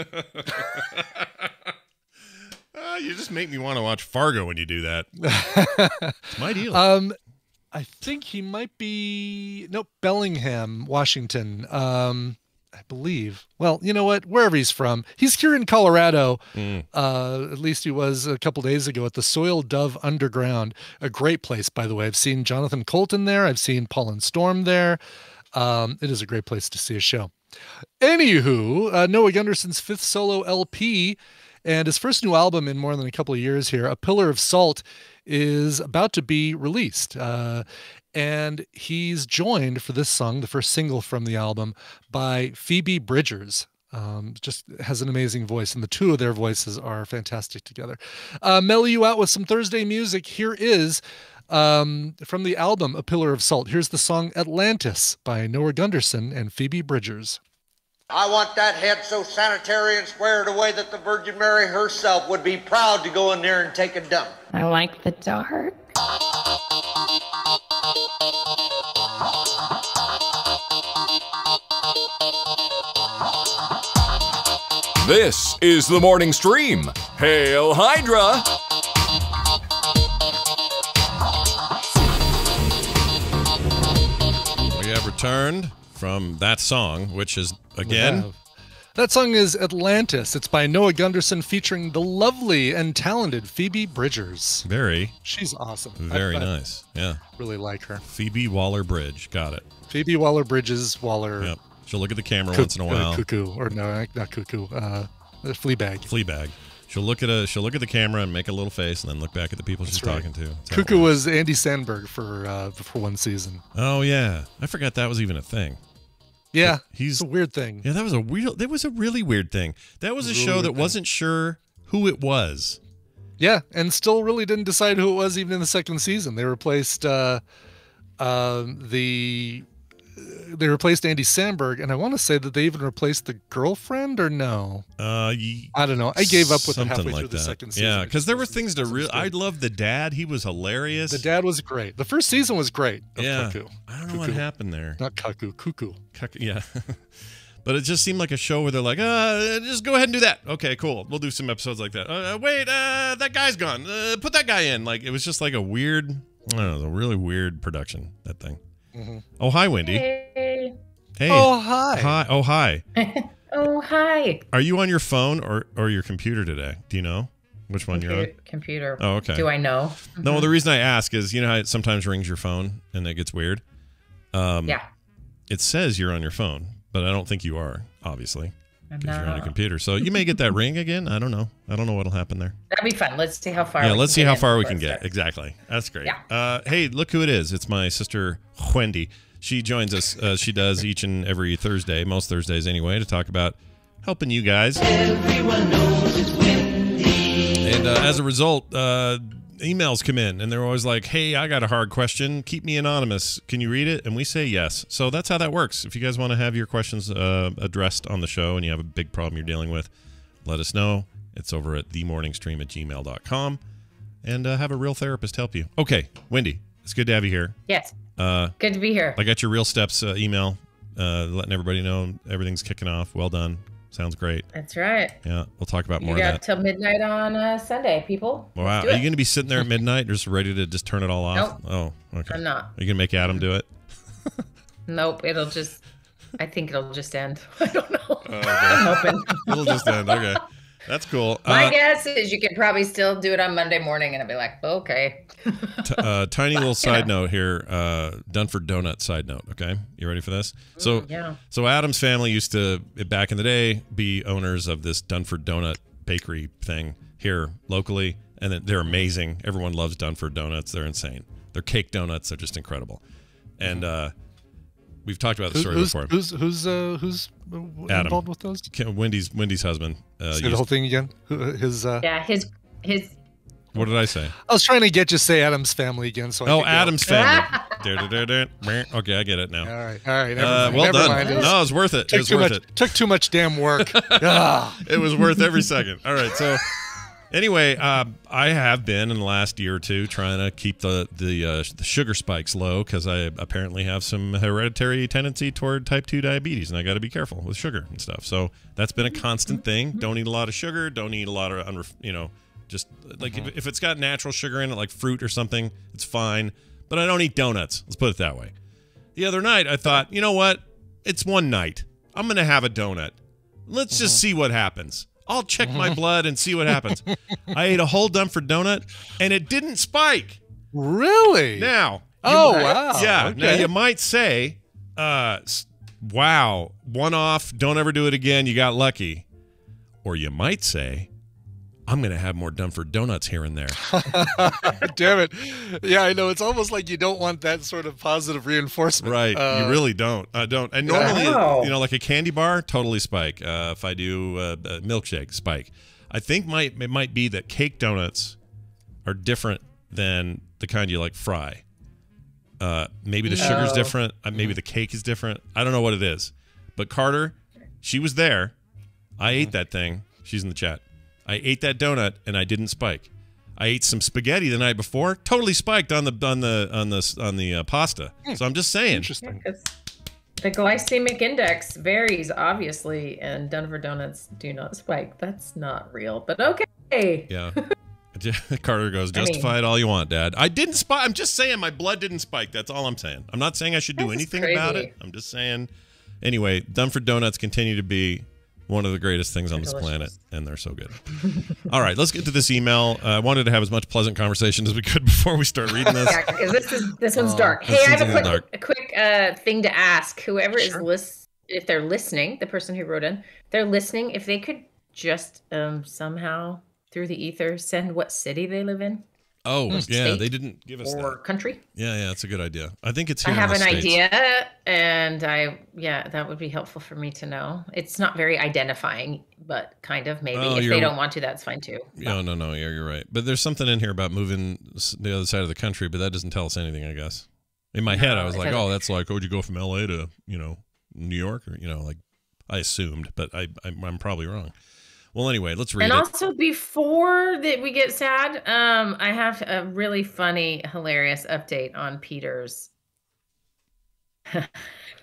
You just make me want to watch Fargo when you do that. It's my deal. I think he might be Bellingham, Washington. I believe. Well, you know what? Wherever he's from, he's here in Colorado. At least he was a couple days ago at the Soil Dove Underground. A great place, by the way. I've seen Jonathan Colton there. I've seen Paul and Storm there. It is a great place to see a show. Anywho, Noah Gunderson's 5th solo LP and his first new album in more than a couple of years here, A Pillar of Salt, is about to be released. And he's joined for this song, the first single from the album, by Phoebe Bridgers. Just has an amazing voice, and the two of their voices are fantastic together. Mellow you out with some Thursday music. Here is, from the album A Pillar of Salt, here's the song Atlantis by Noah Gunderson and Phoebe Bridgers. I want that head so sanitary and squared away that the Virgin Mary herself would be proud to go in there and take a dump. I like the dark. This is the morning stream. Hail Hydra! We have returned from that song, which is, again... That song is Atlantis. It's by Noah Gunderson featuring the lovely and talented Phoebe Bridgers. She's awesome. Very nice. Yeah. Really like her. Phoebe Waller-Bridge. Got it. Phoebe Waller-Bridges. Waller. Yep. She'll look at the camera once in a while. Cuckoo. Or no, not cuckoo. Fleabag. Fleabag. She'll look at the camera and make a little face and then look back at the people she's talking to. Cuckoo was Andy Samberg for one season. Oh, yeah. I forgot that was even a thing. Yeah, it's a weird thing. Yeah, that was a really weird thing. That was a show that wasn't sure who it was. Yeah, and still really didn't decide who it was even in the second season. They replaced they replaced Andy Samberg, and I want to say that they even replaced the girlfriend, or no? I don't know. I gave up with it halfway through the second season. Yeah, because there were things to really... I loved the dad. He was hilarious. The dad was great. The first season was great. Yeah. Cuckoo. I don't know what happened there. Not cuckoo. Cuckoo. Yeah. But it just seemed like a show where they're like, just go ahead and do that. Okay, cool. We'll do some episodes like that. Wait, that guy's gone. Put that guy in. Like, it was just like a weird... I don't know, a really weird production, that thing. Mm-hmm. Oh, hi, Wendy. Hey. Oh, hi. Hi. Oh, hi. Oh, hi. Are you on your phone or your computer today? Do you know which one you're on? Computer. Oh, okay. Do I know? Mm-hmm. No, the reason I ask is, you know how it sometimes rings your phone and it gets weird? Yeah. It says you're on your phone, but I don't think you are, obviously. Because you're on your No. computer. So you may get that ring again. I don't know. I don't know what'll happen there. That'd be fun. Let's see how far. Yeah, we let's can see get how in far we before can it get. starts. Exactly. That's great. Yeah. Hey, look who it is. It's my sister, Wendy. She joins us. She does each and every Thursday, most Thursdays anyway, to talk about helping you guys. Everyone knows it's Wendy. And as a result, emails come in, and they're always like, hey, I got a hard question. Keep me anonymous. Can you read it? And we say yes. So that's how that works. If you guys want to have your questions addressed on the show and you have a big problem you're dealing with, let us know. It's over at themorningstream@gmail.com. And have a real therapist help you. Okay, Wendy, it's good to have you here. Yes. Good to be here. I got your Real Steps email letting everybody know everything's kicking off. Well done. Sounds great. That's right. Yeah, we'll talk about more You of got that. till midnight on Sunday, people. Wow. Are you going to be sitting there at midnight just ready to just turn it all off? Nope. Oh, okay. I'm not. Are you going to make Adam do it? Nope. I think it'll just end. I don't know. Oh, okay. I'm hoping. It'll just end. Okay. That's cool. My guess is you could probably still do it on Monday morning, and I'll be like, okay. Tiny little side note here. Dunford Donut side note. Okay, you ready for this? So, yeah. So Adam's family used to, back in the day, be owners of this Dunford Donut bakery thing here locally, and they're amazing. Everyone loves Dunford Donuts. They're insane. Their cake donuts are just incredible. And we've talked about the story before. Who's Adam, involved with those? Wendy's husband. Say the whole thing again. Yeah, his What did I say? I was trying to get you to say Adam's Family again. So I could go. Adam's Family. Okay, I get it now. All right. Well done. No, it was worth it. It was worth it. Took too much damn work. It was worth every second. All right, so anyway, I have been in the last year or two trying to keep the sugar spikes low because I apparently have some hereditary tendency toward type 2 diabetes, and I got to be careful with sugar and stuff. So that's been a constant thing. Don't eat a lot of sugar. Don't eat a lot of just like if it's got natural sugar in it, like fruit or something, it's fine. But I don't eat donuts. Let's put it that way. The other night, I thought, you know what? It's one night. I'm going to have a donut. Let's just see what happens. I'll check my blood and see what happens. I ate a whole Dunford donut, and it didn't spike. Really? Now. Wow. Yeah. Okay. Now, you might say, wow, one off, don't ever do it again, you got lucky. Or you might say, I'm going to have more Dunford donuts here and there. Damn it. Yeah, I know. It's almost like you don't want that sort of positive reinforcement. Right. You really don't. I don't. And normally, like a candy bar, totally spike. If I do a milkshake, spike. I think it might be that cake donuts are different than the kind you like fry. Maybe the sugar's different. Maybe the cake is different. I don't know what it is. But Carter, she was there. I ate that thing. She's in the chat. I ate that donut and I didn't spike. I ate some spaghetti the night before, totally spiked on the pasta. So I'm just saying. Interesting. Yeah, the glycemic index varies obviously, and Denver donuts do not spike. That's not real, but okay. Yeah. Carter goes, justify it all you want, Dad. I didn't spike. I'm just saying my blood didn't spike. That's all I'm saying. I'm not saying I should do anything about it. I'm just saying. Anyway, Dunford donuts continue to be one of the greatest things on this planet, and they're so good. All right, let's get to this email. I wanted to have as much pleasant conversation as we could before we start reading this. Yeah, because this one's dark. Hey, I have a quick thing to ask. Whoever is if they're listening, the person who wrote in, they're listening. If they could just somehow through the ether send what city they live in. Oh, yeah, they didn't give us or that. Country. Yeah, that's a good idea. I think it's here. I have in the an States. idea, and that would be helpful for me to know. It's not very identifying, but kind of maybe. If they don't want to, that's fine too. No, yeah, you're right. But there's something in here about moving the other side of the country, but that doesn't tell us anything, I guess. In my head, I was like, that's like, would you go from LA to, New York? Or, like, I assumed, but I'm probably wrong. Well, anyway, let's read it. And also, before that we get sad, I have a really funny, hilarious update on Peter's fundraiser.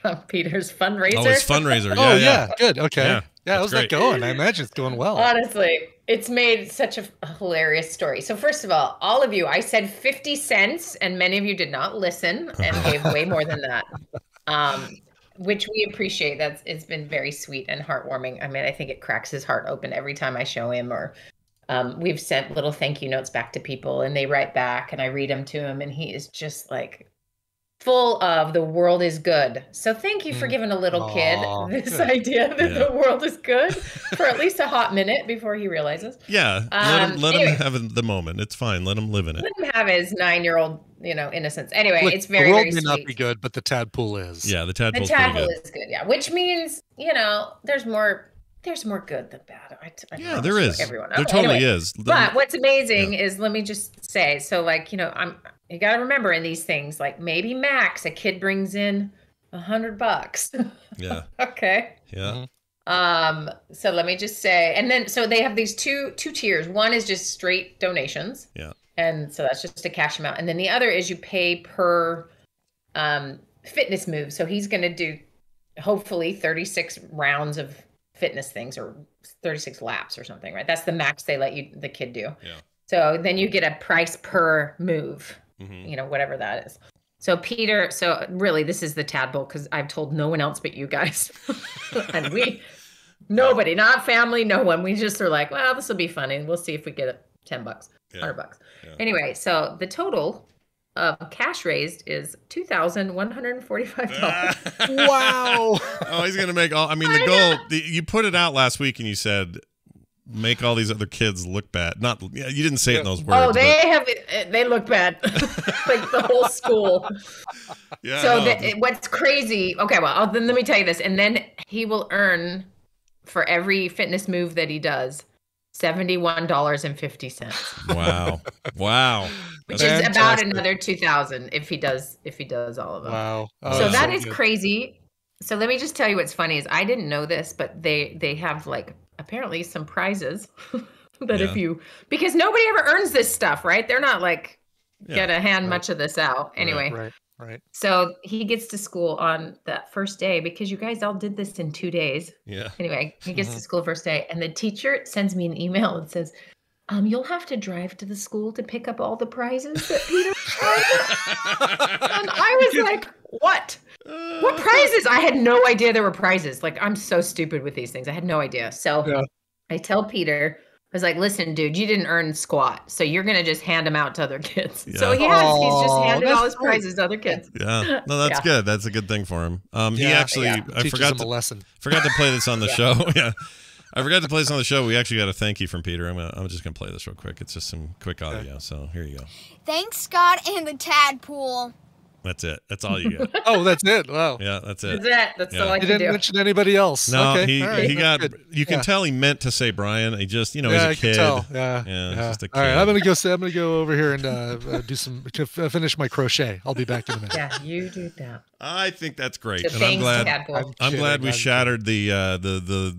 Oh, his fundraiser. Yeah. Good. Okay. Yeah, how's that going? I imagine it's going well. Honestly, it's made such a hilarious story. So first of all of you, I said 50 cents, and many of you did not listen and gave way more than that. Which we appreciate. It's been very sweet and heartwarming. I mean, I think it cracks his heart open every time I show him, or we've sent little thank you notes back to people and they write back and I read them to him, and he is just like full of the world is good. So thank you for giving a little kid this idea that the world is good for at least a hot minute before he realizes. Yeah. Let him have the moment. It's fine. Let him live in it. Let him have his 9-year-old, innocence. Anyway, Look, it's very, the world very may sweet. not be good, but the tadpole is. Yeah, the tadpole's pretty good. is good. Yeah, which means there's more good than bad. I there is. Everyone. There totally is. But what's amazing is, let me just say, so you got to remember in these things, like maybe max a kid brings in $100. Yeah. Okay. Yeah. So let me just say, and then so they have these two tiers. One is just straight donations. Yeah. And so that's just a cash amount. And then the other is you pay per fitness move. So he's going to do hopefully 36 rounds of fitness things, or 36 laps or something, right? That's the max they let the kid do. Yeah. So then you get a price per move, whatever that is. So Peter, really this is the tadpole, because I've told no one else but you guys. And nobody, not family, no one. We just are like, well, this will be funny. We'll see if we get $10, $100. Yeah. Anyway, so the total of cash raised is $2,145. Wow. Oh, he's gonna make all. I mean, the goal. You put it out last week, and you said, "Make all these other kids look bad." Not, you didn't say it in those words. Oh, they look bad, like the whole school. Yeah. So what's crazy? Okay, well, then let me tell you this, and then he will earn for every fitness move that he does $71.50. Wow. Wow. Which is about another 2,000 if he does all of them. Wow. So that is crazy. So let me just tell you what's funny is I didn't know this, but they have like apparently some prizes that if you, because nobody ever earns this stuff, right? They're not like gonna hand much of this out anyway. Right. So he gets to school on that first day because you guys all did this in 2 days. Yeah. Anyway, he gets to school first day and the teacher sends me an email and says, you'll have to drive to the school to pick up all the prizes that Peter and I was like, what? What prizes? I had no idea there were prizes. Like, I'm so stupid with these things. I had no idea. So I tell Peter, I was like, listen, dude, you didn't earn squat. So you're going to just hand them out to other kids. Yeah. So he has. He's just handed all his prizes to other kids. Yeah. No, that's good. That's a good thing for him. He actually, I forgot to play this on the show. Yeah. I forgot to play this on the show. We actually got a thank you from Peter. I'm just going to play this real quick. It's just some quick audio. So here you go. Thanks, Scott and the Tadpole. That's it. That's all you get. Oh, that's it. Wow. Yeah, that's it. That's all I can do. He didn't mention anybody else. No, okay. he got. Good. You can tell he meant to say Brian. He just, he's a kid. Tell. Yeah. Just a kid. All right, I'm gonna go over here and finish my crochet. I'll be back in a minute. Yeah, you do that. I think that's great, and I'm glad we shattered the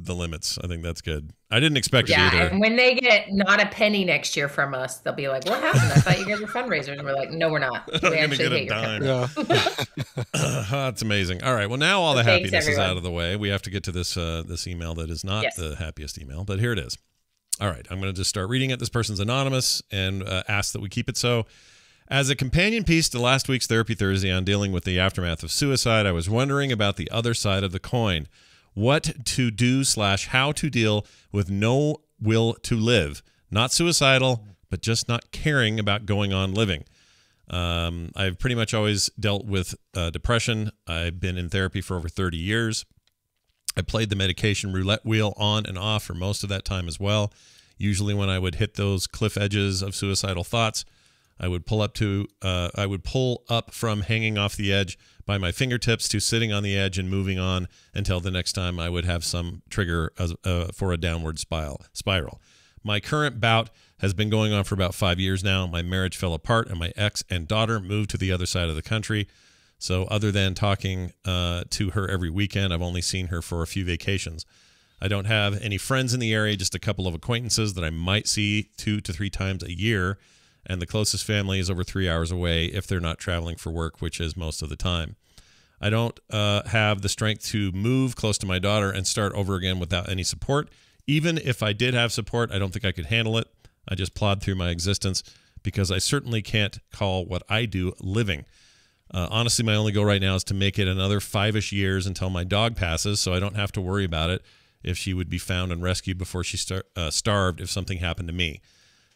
limits. I think that's good. I didn't expect it either. And when they get not a penny next year from us, they'll be like, "What happened? I thought you guys were fundraisers." And we're like, "No, we're not. We actually hate your company." That's amazing. All right. Well, now all the happiness is out of the way. We have to get to this email that is not the happiest email, but here it is. All right. I'm going to just start reading it. This person's anonymous and asked that we keep it so. As a companion piece to last week's Therapy Thursday on dealing with the aftermath of suicide, I was wondering about the other side of the coin. What to do / how to deal with no will to live. Not suicidal, but just not caring about going on living. I've pretty much always dealt with depression. I've been in therapy for over 30 years. I played the medication roulette wheel on and off for most of that time as well. Usually when I would hit those cliff edges of suicidal thoughts, I would pull up from hanging off the edge by my fingertips to sitting on the edge and moving on until the next time I would have some trigger for a downward spiral. My current bout has been going on for about 5 years now. My marriage fell apart and my ex and daughter moved to the other side of the country. So other than talking to her every weekend, I've only seen her for a few vacations. I don't have any friends in the area, just a couple of acquaintances that I might see 2 to 3 times a year. And the closest family is over 3 hours away if they're not traveling for work, which is most of the time. I don't have the strength to move close to my daughter and start over again without any support. Even if I did have support, I don't think I could handle it. I just plod through my existence because I certainly can't call what I do living. Honestly, my only goal right now is to make it another 5-ish years until my dog passes so I don't have to worry about it if she would be found and rescued before she starved if something happened to me.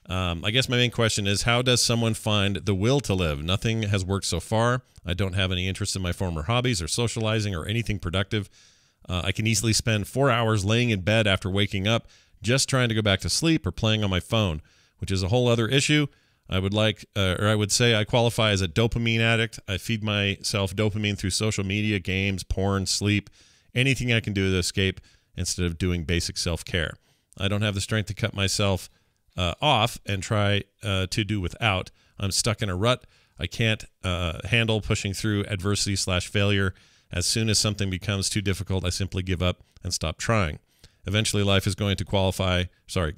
I guess my main question is, how does someone find the will to live? Nothing has worked so far. I don't have any interest in my former hobbies or socializing or anything productive. I can easily spend 4 hours laying in bed after waking up just trying to go back to sleep or playing on my phone, which is a whole other issue. I would say I qualify as a dopamine addict. I feed myself dopamine through social media, games, porn, sleep, anything I can do to escape instead of doing basic self-care. I don't have the strength to cut myself off and try to do without. I'm stuck in a rut. I can't handle pushing through adversity / failure. As soon as something becomes too difficult, I simply give up and stop trying. Eventually, life is going to qualify for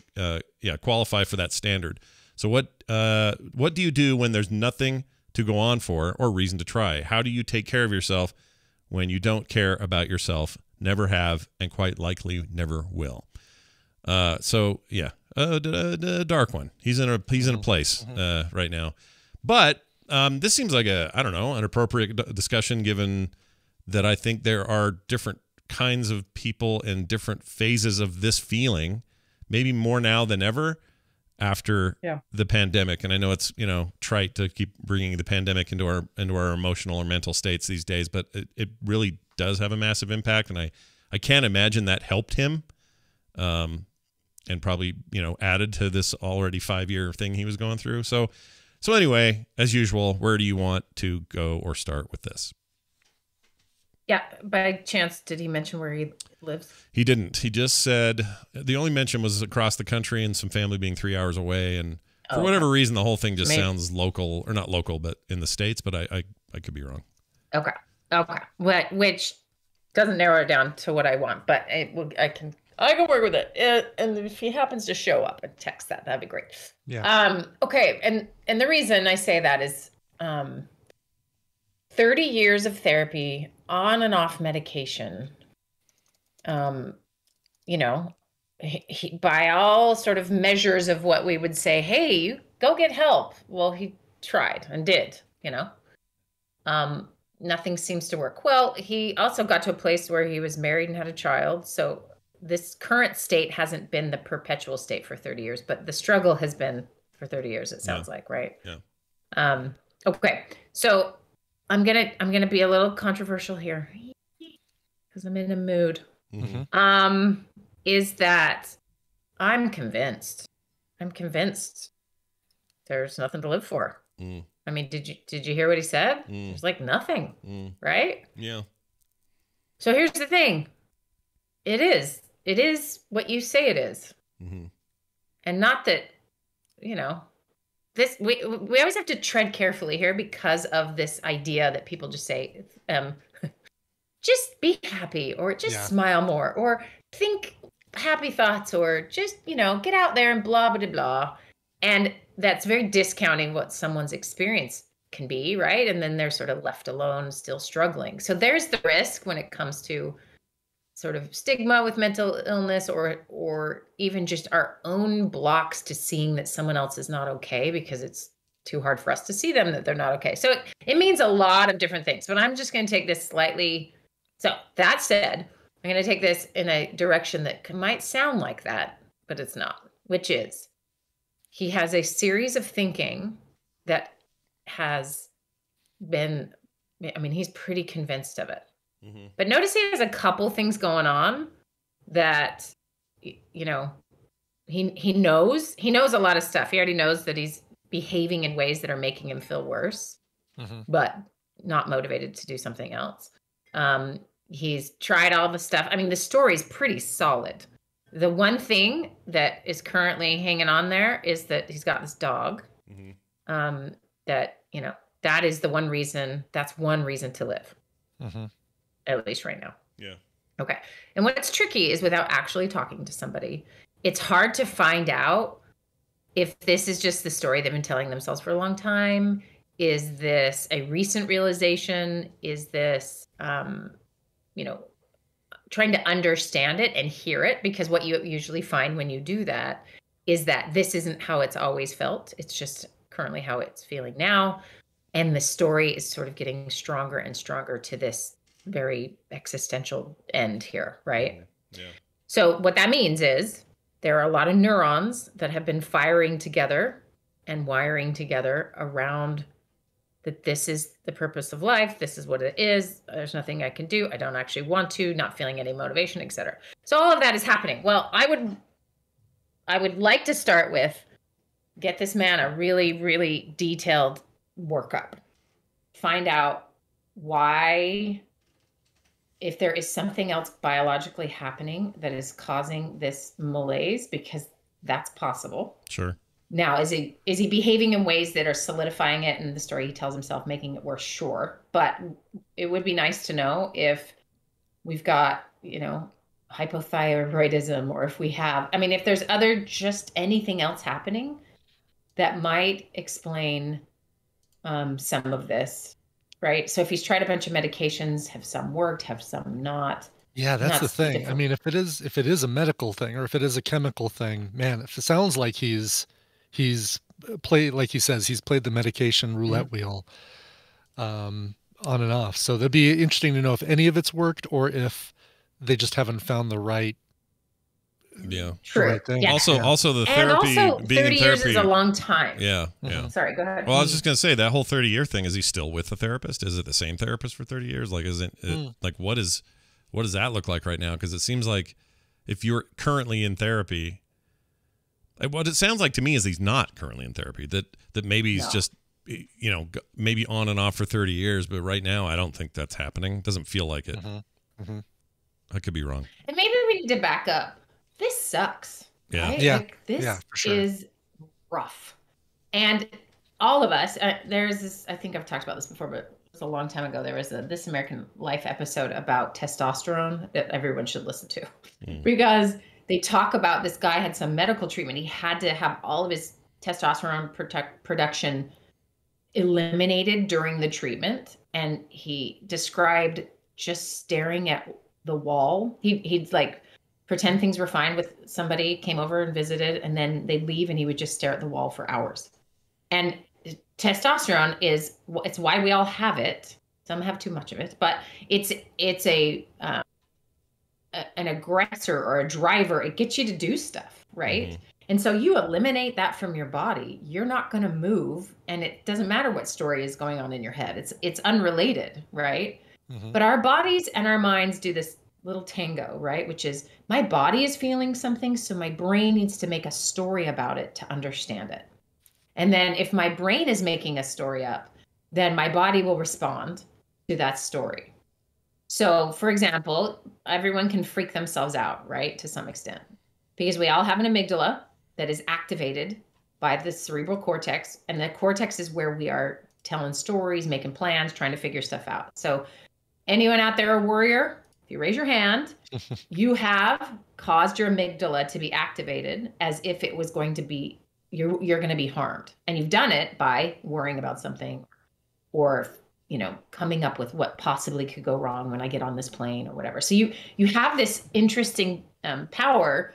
that standard. So what do you do when there's nothing to go on for or reason to try? How do you take care of yourself when you don't care about yourself, never have, and quite likely never will? Dark one. He's in a place right now, but this seems like an appropriate discussion given that I think there are different kinds of people in different phases of this feeling, maybe more now than ever after the pandemic. And I know it's trite to keep bringing the pandemic into our emotional or mental states these days, but it really does have a massive impact, and I can't imagine that helped him. And probably, added to this already 5-year thing he was going through. So anyway, as usual, where do you want to go or start with this? Yeah. By chance, did he mention where he lives? He didn't. He just said the only mention was across the country and some family being 3 hours away. And for whatever reason, the whole thing just sounds local, or not local, but in the States. But I could be wrong. Okay. Which doesn't narrow it down to what I want, but I can work with it. And if he happens to show up and text that'd be great. Yeah. Okay. And the reason I say that is 30 years of therapy on and off medication. You know, he, by all sort of measures of what we would say, hey, you go get help. Well, he tried and did, you know. Nothing seems to work. Well, he also got to a place where he was married and had a child. So this current state hasn't been the perpetual state for 30 years, but the struggle has been for 30 years, it sounds like, right? Yeah. Okay. So I'm gonna be a little controversial here because I'm in a mood. Mm-hmm. Is that I'm convinced there's nothing to live for. I mean, did you hear what he said? There's like nothing, right? Yeah. So here's the thing. It is what you say it is. And not that, you know, this, we always have to tread carefully here because of this idea that people just say, just be happy, or just smile more, or think happy thoughts, or just, you know, get out there and blah, blah, blah. And that's very discounting what someone's experience can be, right? And then they're sort of left alone, still struggling. So there's the risk when it comes to sort of stigma with mental illness, or even just our own blocks to seeing that someone else is not okay because it's too hard for us to see them that they're not okay. So it means a lot of different things, but I'm just going to take this slightly. So that said, I'm going to take this in a direction that might sound like that, but it's not, which is he has a series of thinking that has been, I mean, he's pretty convinced of it. But notice he has a couple things going on that, you know, he knows a lot of stuff. He already knows that he's behaving in ways that are making him feel worse, but not motivated to do something else. He's tried all the stuff. I mean, the story's pretty solid. The one thing that is currently hanging on there is that he's got this dog. That, you know, that is the one reason, that's one reason to live. At least right now. Yeah. Okay. And what's tricky is without actually talking to somebody, it's hard to find out if this is just the story they've been telling themselves for a long time. Is this a recent realization? Is this, you know, trying to understand it and hear it? Because what you usually find when you do that is that this isn't how it's always felt. It's just currently how it's feeling now. And the story is sort of getting stronger and stronger to this very existential end here, right? Yeah. So what that means is there are a lot of neurons that have been firing together and wiring together around that this is the purpose of life. This is what it is. There's nothing I can do. I don't actually want to, not feeling any motivation, etc. So all of that is happening. Well, I would like to start with get this man a really, really detailed workup. Find out why, if there is something else biologically happening that is causing this malaise, because that's possible. Sure. Now, is he behaving in ways that are solidifying it, and the story he tells himself making it worse? Sure. But it would be nice to know if we've got, you know, hypothyroidism, or if we have, I mean, if there's just anything else happening that might explain some of this. Right. So if he's tried a bunch of medications, have some worked, have some not. Yeah, that's the thing. Different. I mean, if it is a medical thing, or if it is a chemical thing, man, if it sounds like he's played, like he says, he's played the medication roulette wheel on and off. So that'd be interesting to know if any of it's worked, or if they just haven't found the right. Yeah. True. Right thing. Yeah. Also the therapy, and also, being 30 in therapy, years is a long time. Yeah. Yeah. Sorry, go ahead. Well, I was just going to say that whole 30-year thing, is he still with the therapist? Is it the same therapist for 30 years? Like, is it like, what does that look like right now? Because it seems like if you're currently in therapy, what it sounds like to me is he's not currently in therapy, that maybe he's just maybe on and off for 30 years, but right now I don't think that's happening. It doesn't feel like it. I could be wrong. And maybe we need to back up. This sucks. Yeah. Right? Yeah. Like, this for sure. is rough. And all of us, there's this, I think I've talked about this before, but it was a long time ago. There was a This American Life episode about testosterone that everyone should listen to because they talk about this guy had some medical treatment. He had to have all of his testosterone production eliminated during the treatment. And he described just staring at the wall. He'd like pretend things were fine with somebody, came over and visited, and then they'd leave and he would just stare at the wall for hours. And testosterone it's why we all have it. Some have too much of it, but it's an aggressor or a driver. It gets you to do stuff, right? And so you eliminate that from your body, you're not going to move, and it doesn't matter what story is going on in your head. It's unrelated, right? But our bodies and our minds do this little tango, right? Which is my body is feeling something, so my brain needs to make a story about it to understand it. And then if my brain is making a story up, then my body will respond to that story. So, for example, everyone can freak themselves out, right? To some extent, because we all have an amygdala that is activated by the cerebral cortex. And the cortex is where we are telling stories, making plans, trying to figure stuff out. So anyone out there a warrior? If you raise your hand, you have caused your amygdala to be activated as if it was going to be, you're going to be harmed. And you've done it by worrying about something or, coming up with what possibly could go wrong when I get on this plane or whatever. So you have this interesting power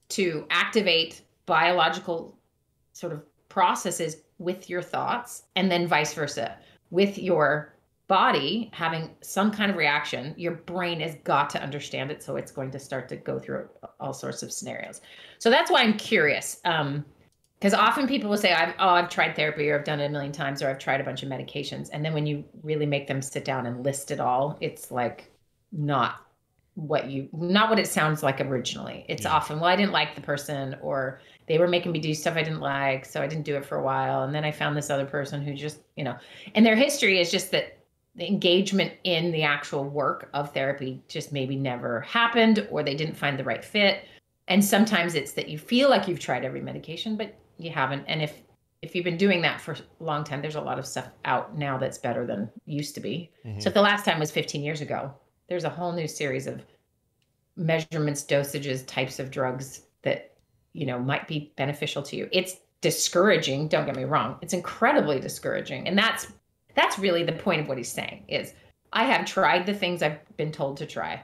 to activate biological sort of processes with your thoughts, and then vice versa. With your body having some kind of reaction, your brain has got to understand it, so it's going to start to go through all sorts of scenarios. So that's why I'm curious, because often people will say, I've tried therapy, or I've done it a million times, or I've tried a bunch of medications, and then when you really make them sit down and list it all, it's like not what it sounds like originally. It's often, well, I didn't like the person, or they were making me do stuff I didn't like, so I didn't do it for a while, and then I found this other person who just, and their history is just that the engagement in the actual work of therapy just maybe never happened, or they didn't find the right fit. And sometimes it's that you feel like you've tried every medication, but you haven't. And if you've been doing that for a long time, there's a lot of stuff out now that's better than used to be. So if the last time was 15 years ago, there's a whole new series of measurements, dosages, types of drugs that, might be beneficial to you. It's discouraging. Don't get me wrong. It's incredibly discouraging. And that's really the point of what he's saying is I have tried the things I've been told to try,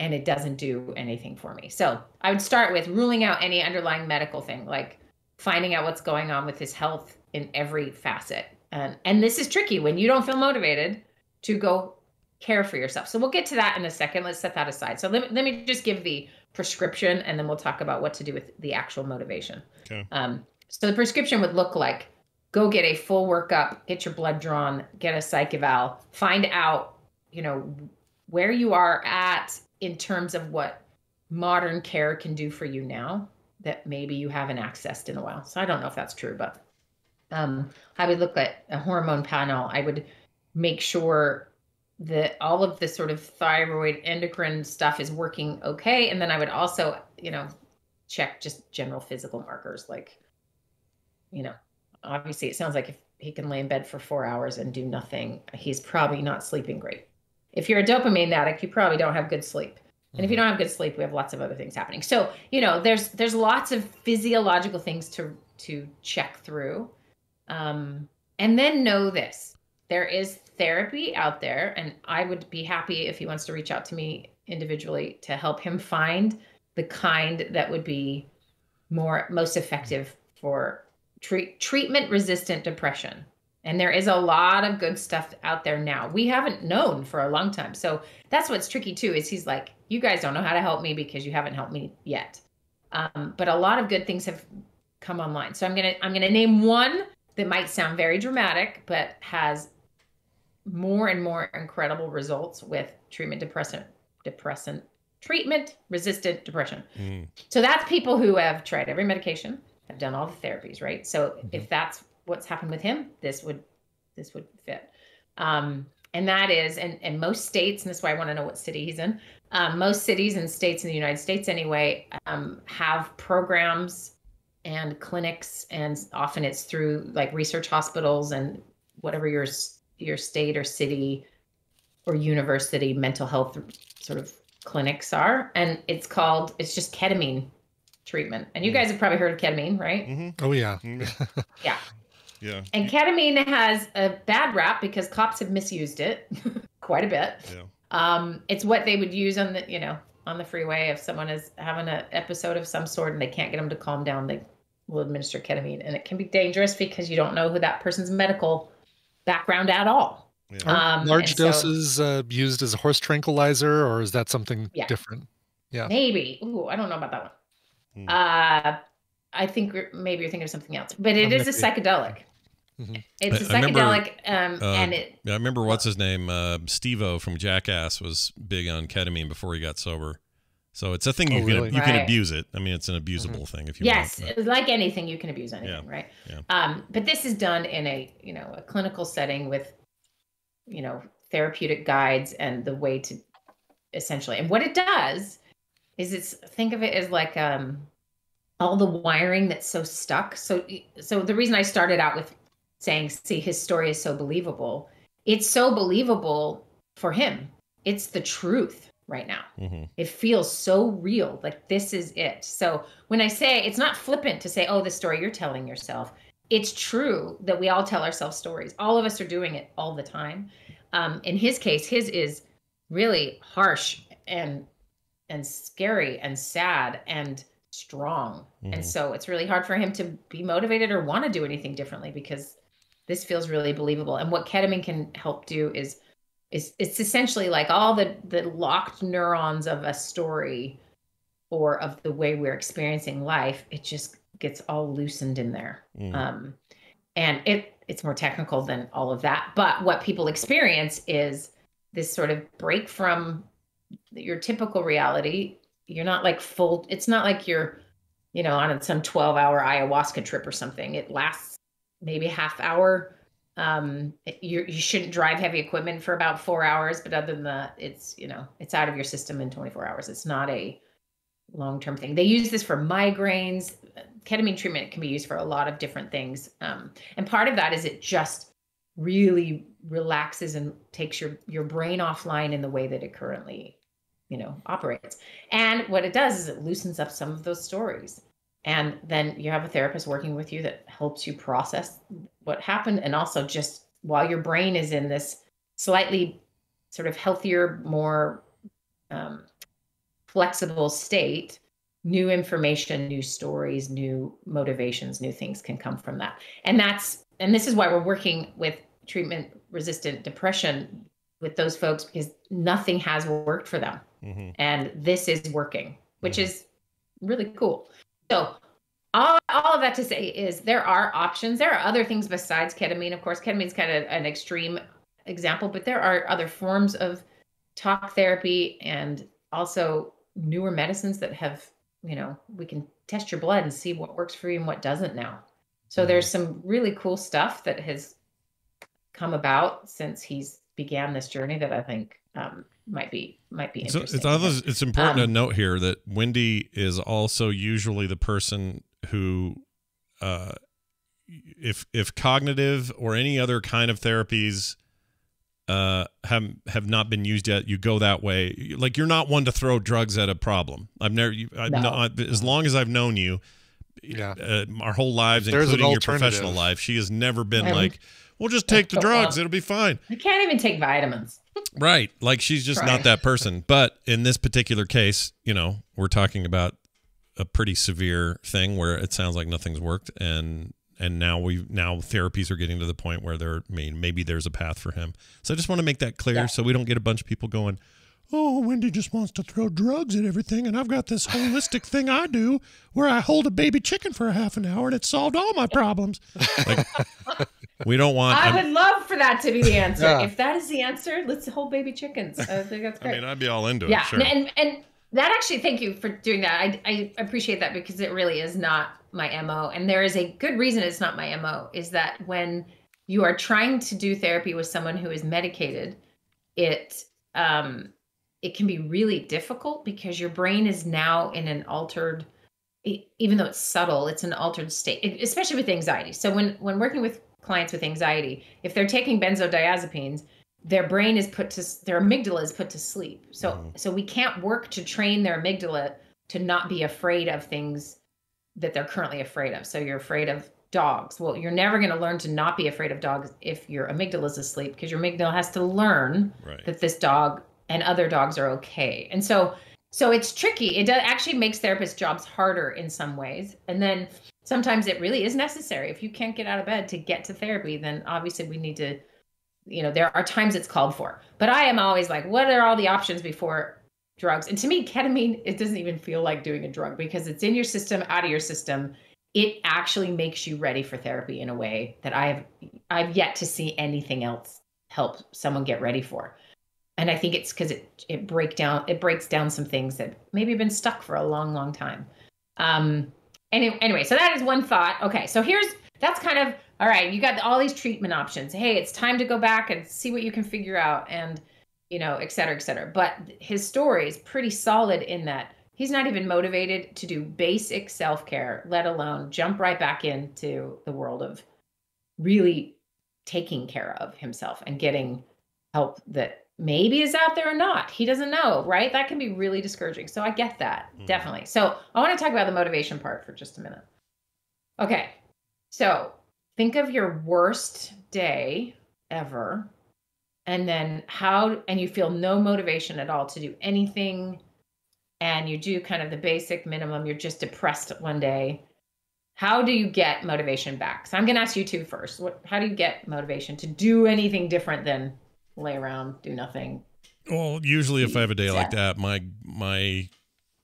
and it doesn't do anything for me. So I would start with ruling out any underlying medical thing, like finding out what's going on with his health in every facet. And this is tricky when you don't feel motivated to go care for yourself. So we'll get to that in a second. Let's set that aside. So let me just give the prescription, and then we'll talk about what to do with the actual motivation. Okay. So the prescription would look like, go get a full workup, get your blood drawn, get a psych eval, find out, where you are at in terms of what modern care can do for you now that maybe you haven't accessed in a while. So I don't know if that's true, but I would look at a hormone panel. I would make sure that all of the sort of thyroid endocrine stuff is working okay. And then I would also, check just general physical markers like, obviously it sounds like if he can lay in bed for 4 hours and do nothing, he's probably not sleeping great. If you're a dopamine addict, you probably don't have good sleep. And if you don't have good sleep, we have lots of other things happening. So, there's lots of physiological things to check through. And then know this, there is therapy out there, and I would be happy if he wants to reach out to me individually to help him find the kind that would be most effective for treatment-resistant depression. And there is a lot of good stuff out there now. We haven't known for a long time. So that's what's tricky too, is he's like, you guys don't know how to help me because you haven't helped me yet. But a lot of good things have come online. So I'm gonna name one that might sound very dramatic, but has more and more incredible results with treatment-resistant depression. So that's people who have tried every medication, have done all the therapies, right? So if that's what's happened with him, this would this would fit. And that is, and most states, and that's why I want to know what city he's in. Most cities and states in the United States anyway, have programs and clinics, and often it's through like research hospitals and whatever your state or city or university mental health sort of clinics are. And it's just ketamine treatment. And you guys have probably heard of ketamine, right? Mm-hmm. Oh yeah. Yeah. Yeah. And ketamine has a bad rap because cops have misused it quite a bit. Yeah. It's what they would use on the freeway if someone is having an episode of some sort and they can't get them to calm down. They will administer ketamine, and it can be dangerous because you don't know who that person's medical background at all. Yeah. Large doses used as a horse tranquilizer, or is that something different? Yeah. Maybe. Ooh, I don't know about that one. I think maybe you're thinking of something else, but it is a psychedelic. Mm-hmm. It's a psychedelic, and I remember what's his name, Steve-O from Jackass was big on ketamine before he got sober. So it's a thing you can abuse it. I mean, it's an abusable thing if you want. Yes, like anything, you can abuse anything, right? Yeah. But this is done in a clinical setting with therapeutic guides and the way to essentially. And what it does is think of it as like all the wiring that's so stuck. So the reason I started out with saying, see, his story is so believable. It's so believable for him. It's the truth right now. Mm-hmm. It feels so real. Like this is it. So when I say, it's not flippant to say, oh, the story you're telling yourself. It's true that we all tell ourselves stories. All of us are doing it all the time. In his case, his is really harsh and scary and sad and strong. Mm-hmm. And so it's really hard for him to be motivated or want to do anything differently because this feels really believable. And what ketamine can help do is it's essentially like all the locked neurons of a story or of the way we're experiencing life. It just gets all loosened in there. Mm. And it's more technical than all of that. But what people experience is this sort of break from your typical reality. You're not like it's not like you're, on some 12-hour ayahuasca trip or something. It lasts maybe a half hour. You shouldn't drive heavy equipment for about 4 hours, but other than that, it's out of your system in 24 hours. It's not a long-term thing. They use this for migraines. Ketamine treatment can be used for a lot of different things. And part of that is it just really relaxes and takes your brain offline in the way that it currently, operates. And what it does is it loosens up some of those stories. And then you have a therapist working with you that helps you process what happened. And also just while your brain is in this slightly sort of healthier, more flexible state, new information, new stories, new motivations, new things can come from that. And this is why we're working with treatment-resistant depression with those folks, because nothing has worked for them. Mm-hmm. And this is working, which is really cool. So all of that to say is there are options. There are other things besides ketamine. Of course, ketamine is kind of an extreme example, but there are other forms of talk therapy and also newer medicines that have, we can test your blood and see what works for you and what doesn't now. So there's some really cool stuff that has come about since he's began this journey that I think might be interesting. It's important to note here that Wendy is also usually the person who, if cognitive or any other kind of therapies have not been used yet, you go that way. Like, you're not one to throw drugs at a problem. As long as I've known you, our whole lives, including your professional life, she has never been like, we'll just take the drugs. It'll be fine. I can't even take vitamins. Right. Like, she's just not that person. But in this particular case, we're talking about a pretty severe thing where it sounds like nothing's worked. And now therapies are getting to the point where maybe there's a path for him. So I just want to make that clear so we don't get a bunch of people going, oh, Wendy just wants to throw drugs at everything, and I've got this holistic thing I do where I hold a baby chicken for a half an hour and it solved all my problems. Like, we don't want... I would love for that to be the answer. Yeah. If that is the answer, let's hold baby chickens. I think that's great. I mean, I'd be all into it, sure. And that actually, thank you for doing that. I appreciate that because it really is not my MO. And there is a good reason it's not my MO, is that when you are trying to do therapy with someone who is medicated, it can be really difficult because your brain is now in an altered, even though it's subtle, it's an altered state, especially with anxiety. So when working with clients with anxiety, if they're taking benzodiazepines, their brain is their amygdala is put to sleep. So we can't work to train their amygdala to not be afraid of things that they're currently afraid of. So you're afraid of dogs. Well, you're never going to learn to not be afraid of dogs if your amygdala is asleep, because your amygdala has to learn that this dog and other dogs are okay. And so it's tricky. It actually makes therapists' jobs harder in some ways. And then sometimes it really is necessary. If you can't get out of bed to get to therapy, then obviously we need to, there are times it's called for. But I am always like, what are all the options before drugs? And to me, ketamine, it doesn't even feel like doing a drug because it's in your system, out of your system. It actually makes you ready for therapy in a way that I've yet to see anything else help someone get ready for. And I think it's because it breaks down some things that maybe have been stuck for a long, long time. Anyway, so that is one thought. Okay, so that's kind of, all right, you got all these treatment options. Hey, it's time to go back and see what you can figure out and, et cetera, et cetera. But his story is pretty solid in that he's not even motivated to do basic self-care, let alone jump right back into the world of really taking care of himself and getting help that maybe is out there or not. He doesn't know, right? That can be really discouraging. So I get that, definitely. So I want to talk about the motivation part for just a minute. Okay, so think of your worst day ever, and then and you feel no motivation at all to do anything, and you do kind of the basic minimum, you're just depressed one day. How do you get motivation back? So I'm going to ask you two first. How do you get motivation to do anything different than lay around, do nothing? Well, usually if I have a day like that, my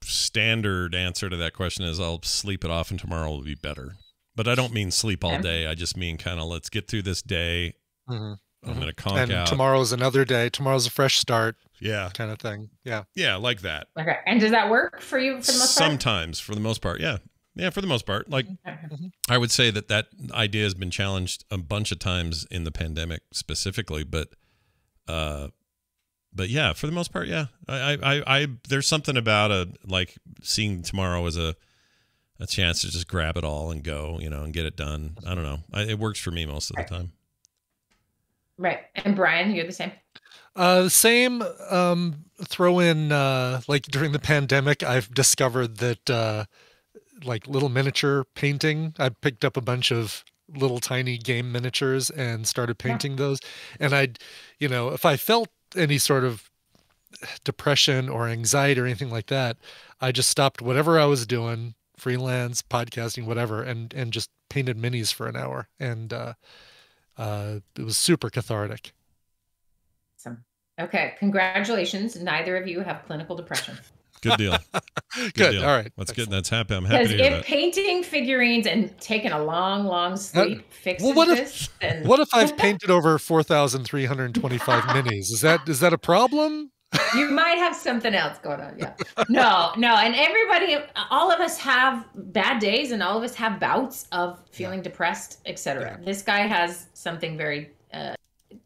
standard answer to that question is I'll sleep it off and tomorrow will be better. But I don't mean sleep all day. I just mean kind of let's get through this day. I'm going to conk out. Tomorrow's another day. Tomorrow's a fresh start. Yeah. Kind of thing. Yeah. Yeah, like that. Okay. And does that work for you for the most part? Sometimes, for the most part, yeah. Yeah, for the most part. Like, I would say that idea has been challenged a bunch of times in the pandemic specifically, but yeah, for the most part, yeah. I there's something about like seeing tomorrow as a chance to just grab it all and go, and get it done. I don't know. It works for me most of the time. Right. And Brian, you're the same? Same. Throw in, like during the pandemic, I've discovered that, like little miniature painting, I picked up a bunch of little tiny game miniatures and started painting those. And if I felt any sort of depression or anxiety or anything like that, I just stopped whatever I was doing, freelance, podcasting, whatever, and just painted minis for an hour. And it was super cathartic. Awesome. Okay. Congratulations. Neither of you have clinical depression. Good deal. Good. Deal. All right. That's good. That's happy. I'm happy to hear if that. Painting figurines and taking a long, long sleep fixes this, then... What if I've painted over 4,325 minis? Is that a problem? You might have something else going on. Yeah. No. And everybody, all of us have bad days and all of us have bouts of feeling depressed, etc. This guy has something very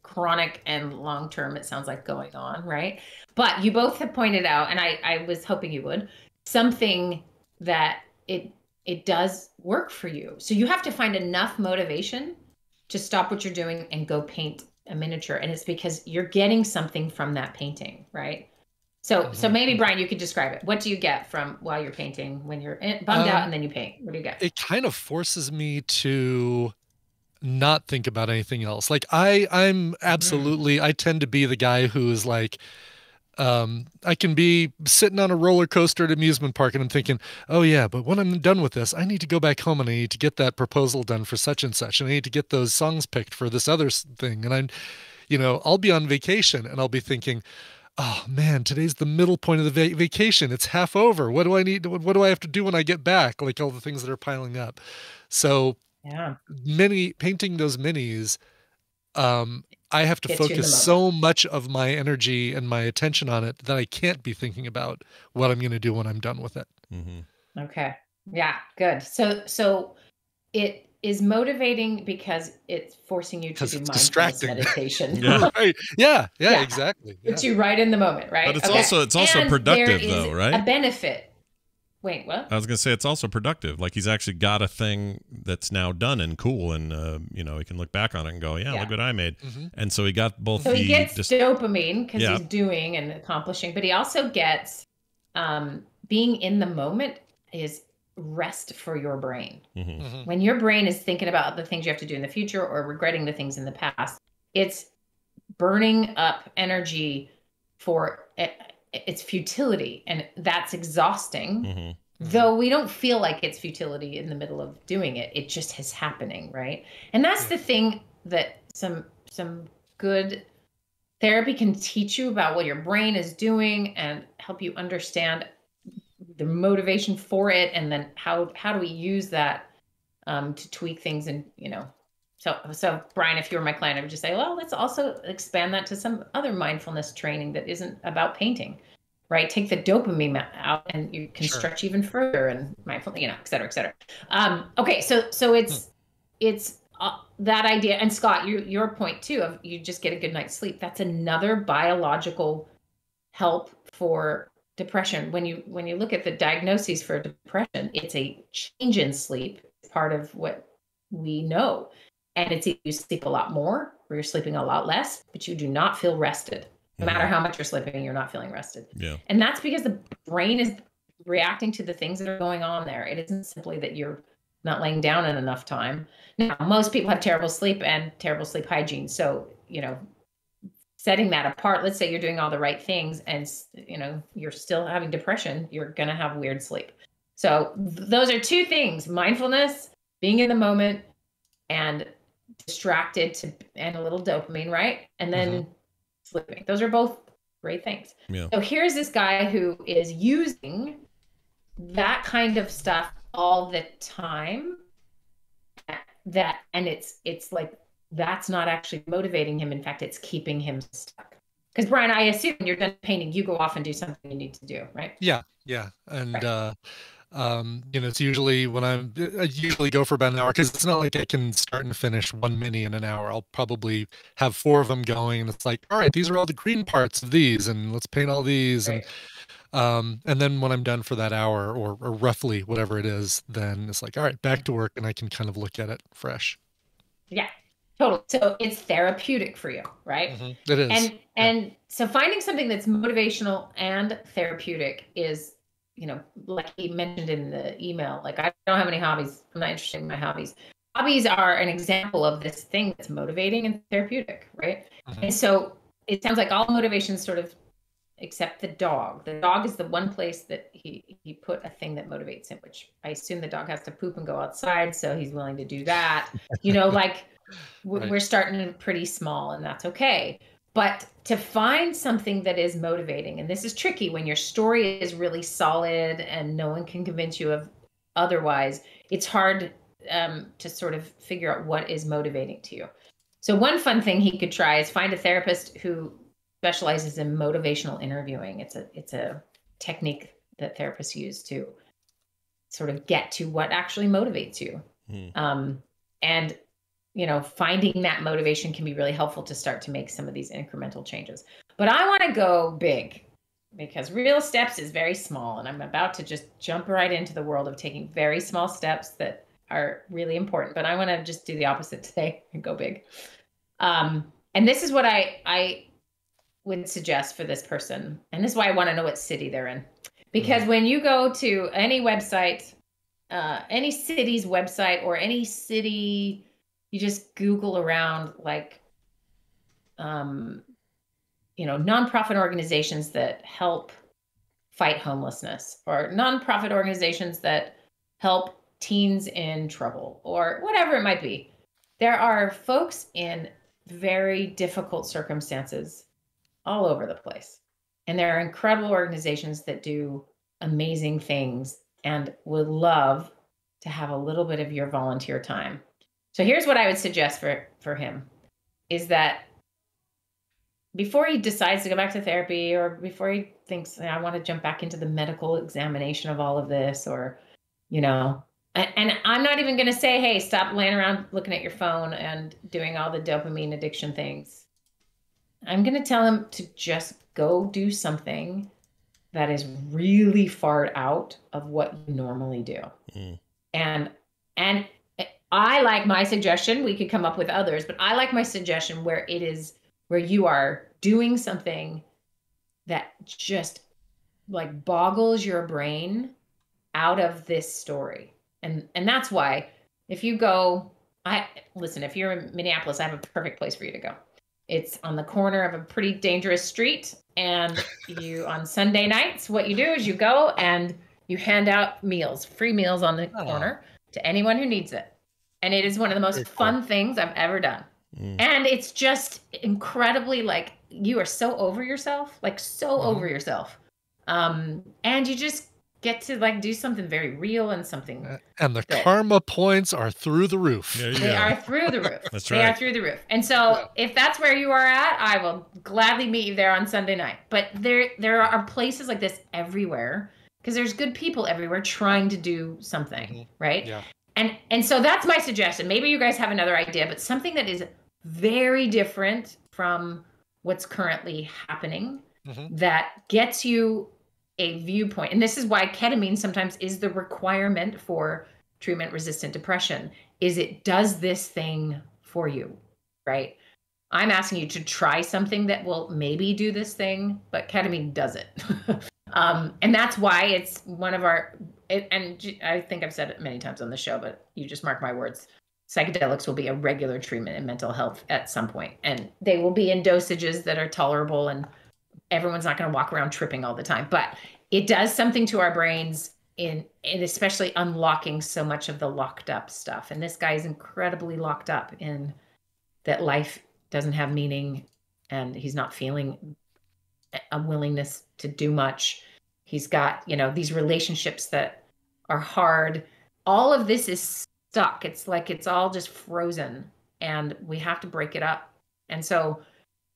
chronic and long-term, it sounds like, going on, right? But you both have pointed out, and I was hoping you would, something that it does work for you. So you have to find enough motivation to stop what you're doing and go paint a miniature. And it's because you're getting something from that painting, right? So maybe, Brian, you could describe it. What do you get from while you're painting when you're bummed out and then you paint? What do you get? It kind of forces me to not think about anything else. Like I'm absolutely, I tend to be the guy who is like, I can be sitting on a roller coaster at an amusement park and I'm thinking, oh yeah, but when I'm done with this, I need to go back home and I need to get that proposal done for such and such. And I need to get those songs picked for this other thing. And I'll be on vacation and I'll be thinking, oh man, today's the middle point of the vacation. It's half over. What do I need? What do I have to do when I get back? Like all the things that are piling up. So painting those minis, I have to focus so much of my energy and my attention on it that I can't be thinking about what I'm going to do when I'm done with it. Okay. Yeah, good. So is motivating because it's forcing you to Because do it's mindfulness distracting. meditation. Yeah. Right. Yeah, exactly. Puts Yeah. you right in the moment, right? But it's also And productive, there is though, right? A benefit. Wait, what? I was gonna say it's also productive. Like he's actually got a thing that's now done and cool, and you know, he can look back on it and go, "Yeah, look what I made." And so he got both. So he gets dopamine because he's doing and accomplishing, but he also gets being in the moment is rest for your brain. When your brain is thinking about the things you have to do in the future or regretting the things in the past, it's burning up energy for its futility, and that's exhausting. Though we don't feel like it's futility in the middle of doing it, it just is happening, right? And that's the thing that some good therapy can teach you about what your brain is doing and help you understand the motivation for it, and then how do we use that to tweak things. And so Brian, if you were my client, I would just say, well, let's also expand that to some other mindfulness training that isn't about painting, right? Take the dopamine out and you can stretch even further, and mindful, et cetera, et cetera. Okay. So it's that idea. And Scott, your point too, of you just get a good night's sleep. That's another biological help for depression. When you look at the diagnoses for depression, it's a change in sleep. It's part of what we know. And it's either you sleep a lot more or you're sleeping a lot less, but you do not feel rested. No matter how much you're sleeping, you're not feeling rested. Yeah. And that's because the brain is reacting to the things that are going on there. It isn't simply that you're not laying down in enough time. Now, most people have terrible sleep and terrible sleep hygiene. So, setting that apart, let's say you're doing all the right things and, you're still having depression, you're going to have weird sleep. So those are two things: mindfulness, being in the moment, and distracted and a little dopamine, right? And then sleeping. Those are both great things. Yeah. So here's this guy who is using that kind of stuff all the time. And it's like, that's not actually motivating him. In fact, it's keeping him stuck. Because Brian, I assume when you're done painting, you go off and do something you need to do, right? Yeah. And it's usually when I usually go for about an hour, because it's not like I can start and finish one mini in an hour. I'll probably have 4 of them going, and it's like, all right, these are all the green parts of these, and let's paint all these. Right. And then when I'm done for that hour or roughly whatever it is, then it's like, all right, back to work, and I can kind of look at it fresh. Yeah, totally. So it's therapeutic for you, right? It is. And so finding something that's motivational and therapeutic is, like he mentioned in the email, like, I don't have any hobbies. I'm not interested in my hobbies. Hobbies are an example of this thing that's motivating and therapeutic, right? And so it sounds like all motivations sort of, except the dog. The dog is the one place that he put a thing that motivates him, which I assume the dog has to poop and go outside, so he's willing to do that. Like we're starting pretty small, and that's okay. But to find something that is motivating, and this is tricky when your story is really solid and no one can convince you of otherwise, it's hard to sort of figure out what is motivating to you. So one fun thing he could try is find a therapist who specializes in motivational interviewing. It's a technique that therapists use to sort of get to what actually motivates you. And finding that motivation can be really helpful to start to make some of these incremental changes. But I want to go big, because Real Steps is very small, and I'm about to just jump right into the world of taking very small steps that are really important. But I want to just do the opposite today and go big. And this is what I would suggest for this person. And this is why I want to know what city they're in. Because when you go to any website, any city's website, or any city, you just Google around, like, nonprofit organizations that help fight homelessness, or nonprofit organizations that help teens in trouble, or whatever it might be. There are folks in very difficult circumstances all over the place. And there are incredible organizations that do amazing things and would love to have a little bit of your volunteer time. So here's what I would suggest for him, is that before he decides to go back to therapy, or before he thinks, I want to jump back into the medical examination of all of this, or, And I'm not even going to say, hey, stop laying around looking at your phone and doing all the dopamine addiction things. I'm going to tell him to just go do something that is really far out of what you normally do. And I like my suggestion. We could come up with others, but I like my suggestion where you are doing something that just like boggles your brain out of this story. And that's why if you go, listen, if you're in Minneapolis, I have a perfect place for you to go. It's on the corner of a pretty dangerous street. And on Sunday nights, what you do is you go and you hand out meals, free meals on the corner to anyone who needs it. And it is one of the most fun things I've ever done. And it's just incredibly, like, you are so over yourself, over yourself. And you just get to like do something very real and something. And the karma points are through the roof. They are through the roof. That's right. They are through the roof. And so if that's where you are at, I will gladly meet you there on Sunday night. But there are places like this everywhere because there's good people everywhere trying to do something, right? Yeah. And so that's my suggestion. Maybe you guys have another idea, but something that is very different from what's currently happening that gets you a viewpoint. And this is why ketamine sometimes is the requirement for treatment-resistant depression, is it does this thing for you, right? I'm asking you to try something that will maybe do this thing, but ketamine does it. And that's why it's one of and I think I've said it many times on the show, but you just mark my words. Psychedelics will be a regular treatment in mental health at some point, and they will be in dosages that are tolerable, and everyone's not going to walk around tripping all the time, but it does something to our brains in especially unlocking so much of the locked up stuff. And this guy is incredibly locked up in that life doesn't have meaning, and he's not feeling a willingness to do much. He's got, these relationships that are hard. All of this is stuck. It's like it's all just frozen, and we have to break it up. And so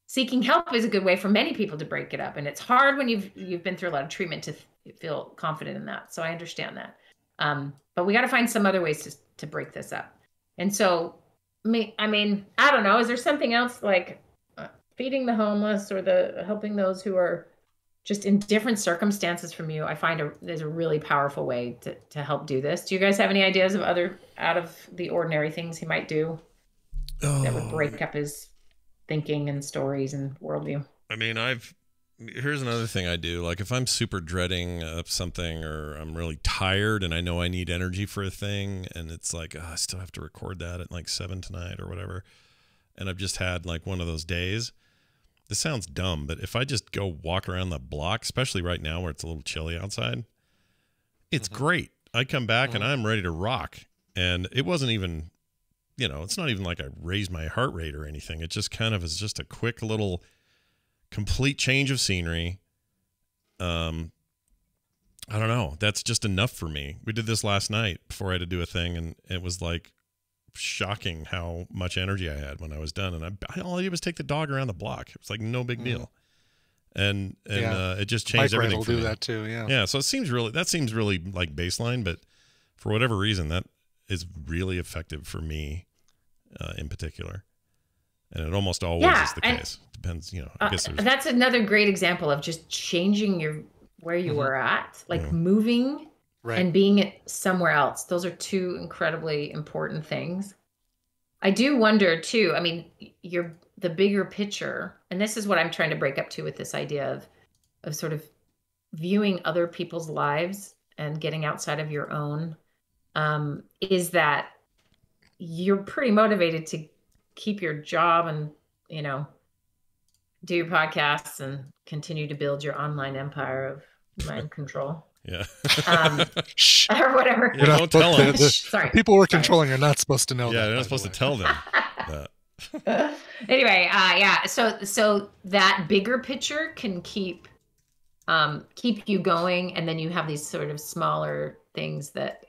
seeking help is a good way for many people to break it up. And it's hard when you've been through a lot of treatment to feel confident in that. So I understand that. But we got to find some other ways to break this up. And so, I mean, I don't know. Is there something else like feeding the homeless or helping those who are just in different circumstances from you? I find there's a really powerful way to help do this. Do you guys have any ideas of other out of the ordinary things he might do that would break up his thinking and stories and worldview? I mean, here's another thing I do. Like if I'm super dreading something, or I'm really tired and I know I need energy for a thing, and it's like, I still have to record that at like 7 tonight or whatever, and I've just had like one of those days. This sounds dumb, but if I just go walk around the block, especially right now where it's a little chilly outside, it's great. I come back and I'm ready to rock. And it wasn't even, it's not even like I raised my heart rate or anything. It just kind of is just a quick little complete change of scenery. I don't know. That's just enough for me. We did this last night before I had to do a thing, and it was like shocking how much energy I had when I was done. And all I did was take the dog around the block. It was like no big deal. And it just changed everything for me. Will do that too. Yeah. Yeah. So that seems really like baseline, but for whatever reason, that is really effective for me in particular. And it almost always is the case. Depends, I guess that's another great example of just changing where you were at, like moving and being somewhere else. Those are two incredibly important things. I do wonder too, I mean, the bigger picture, and this is what I'm trying to break up to with this idea of sort of viewing other people's lives and getting outside of your own, is that you're pretty motivated to keep your job and, do your podcasts and continue to build your online empire of mind control. Yeah. Or whatever. Yeah, don't tell them. Sorry. People we're controlling are not supposed to know that. Yeah, they're not supposed to tell them that. Anyway, so that bigger picture can keep you going, and then you have these sort of smaller things that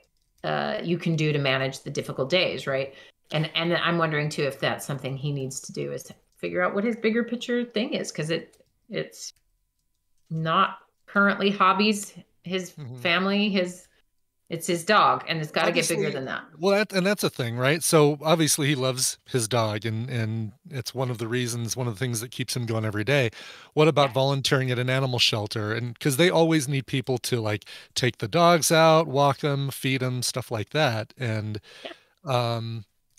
you can do to manage the difficult days, right? And I'm wondering too if that's something he needs to do, is to figure out what his bigger picture thing is, because it's not currently hobbies, his family, his It's his dog, and it's got to get Obviously- bigger than that. Well, that's a thing, right? So obviously he loves his dog, and it's one of the things that keeps him going every day. What about volunteering at an animal shelter? And because they always need people to like take the dogs out, walk them, feed them, stuff like that. And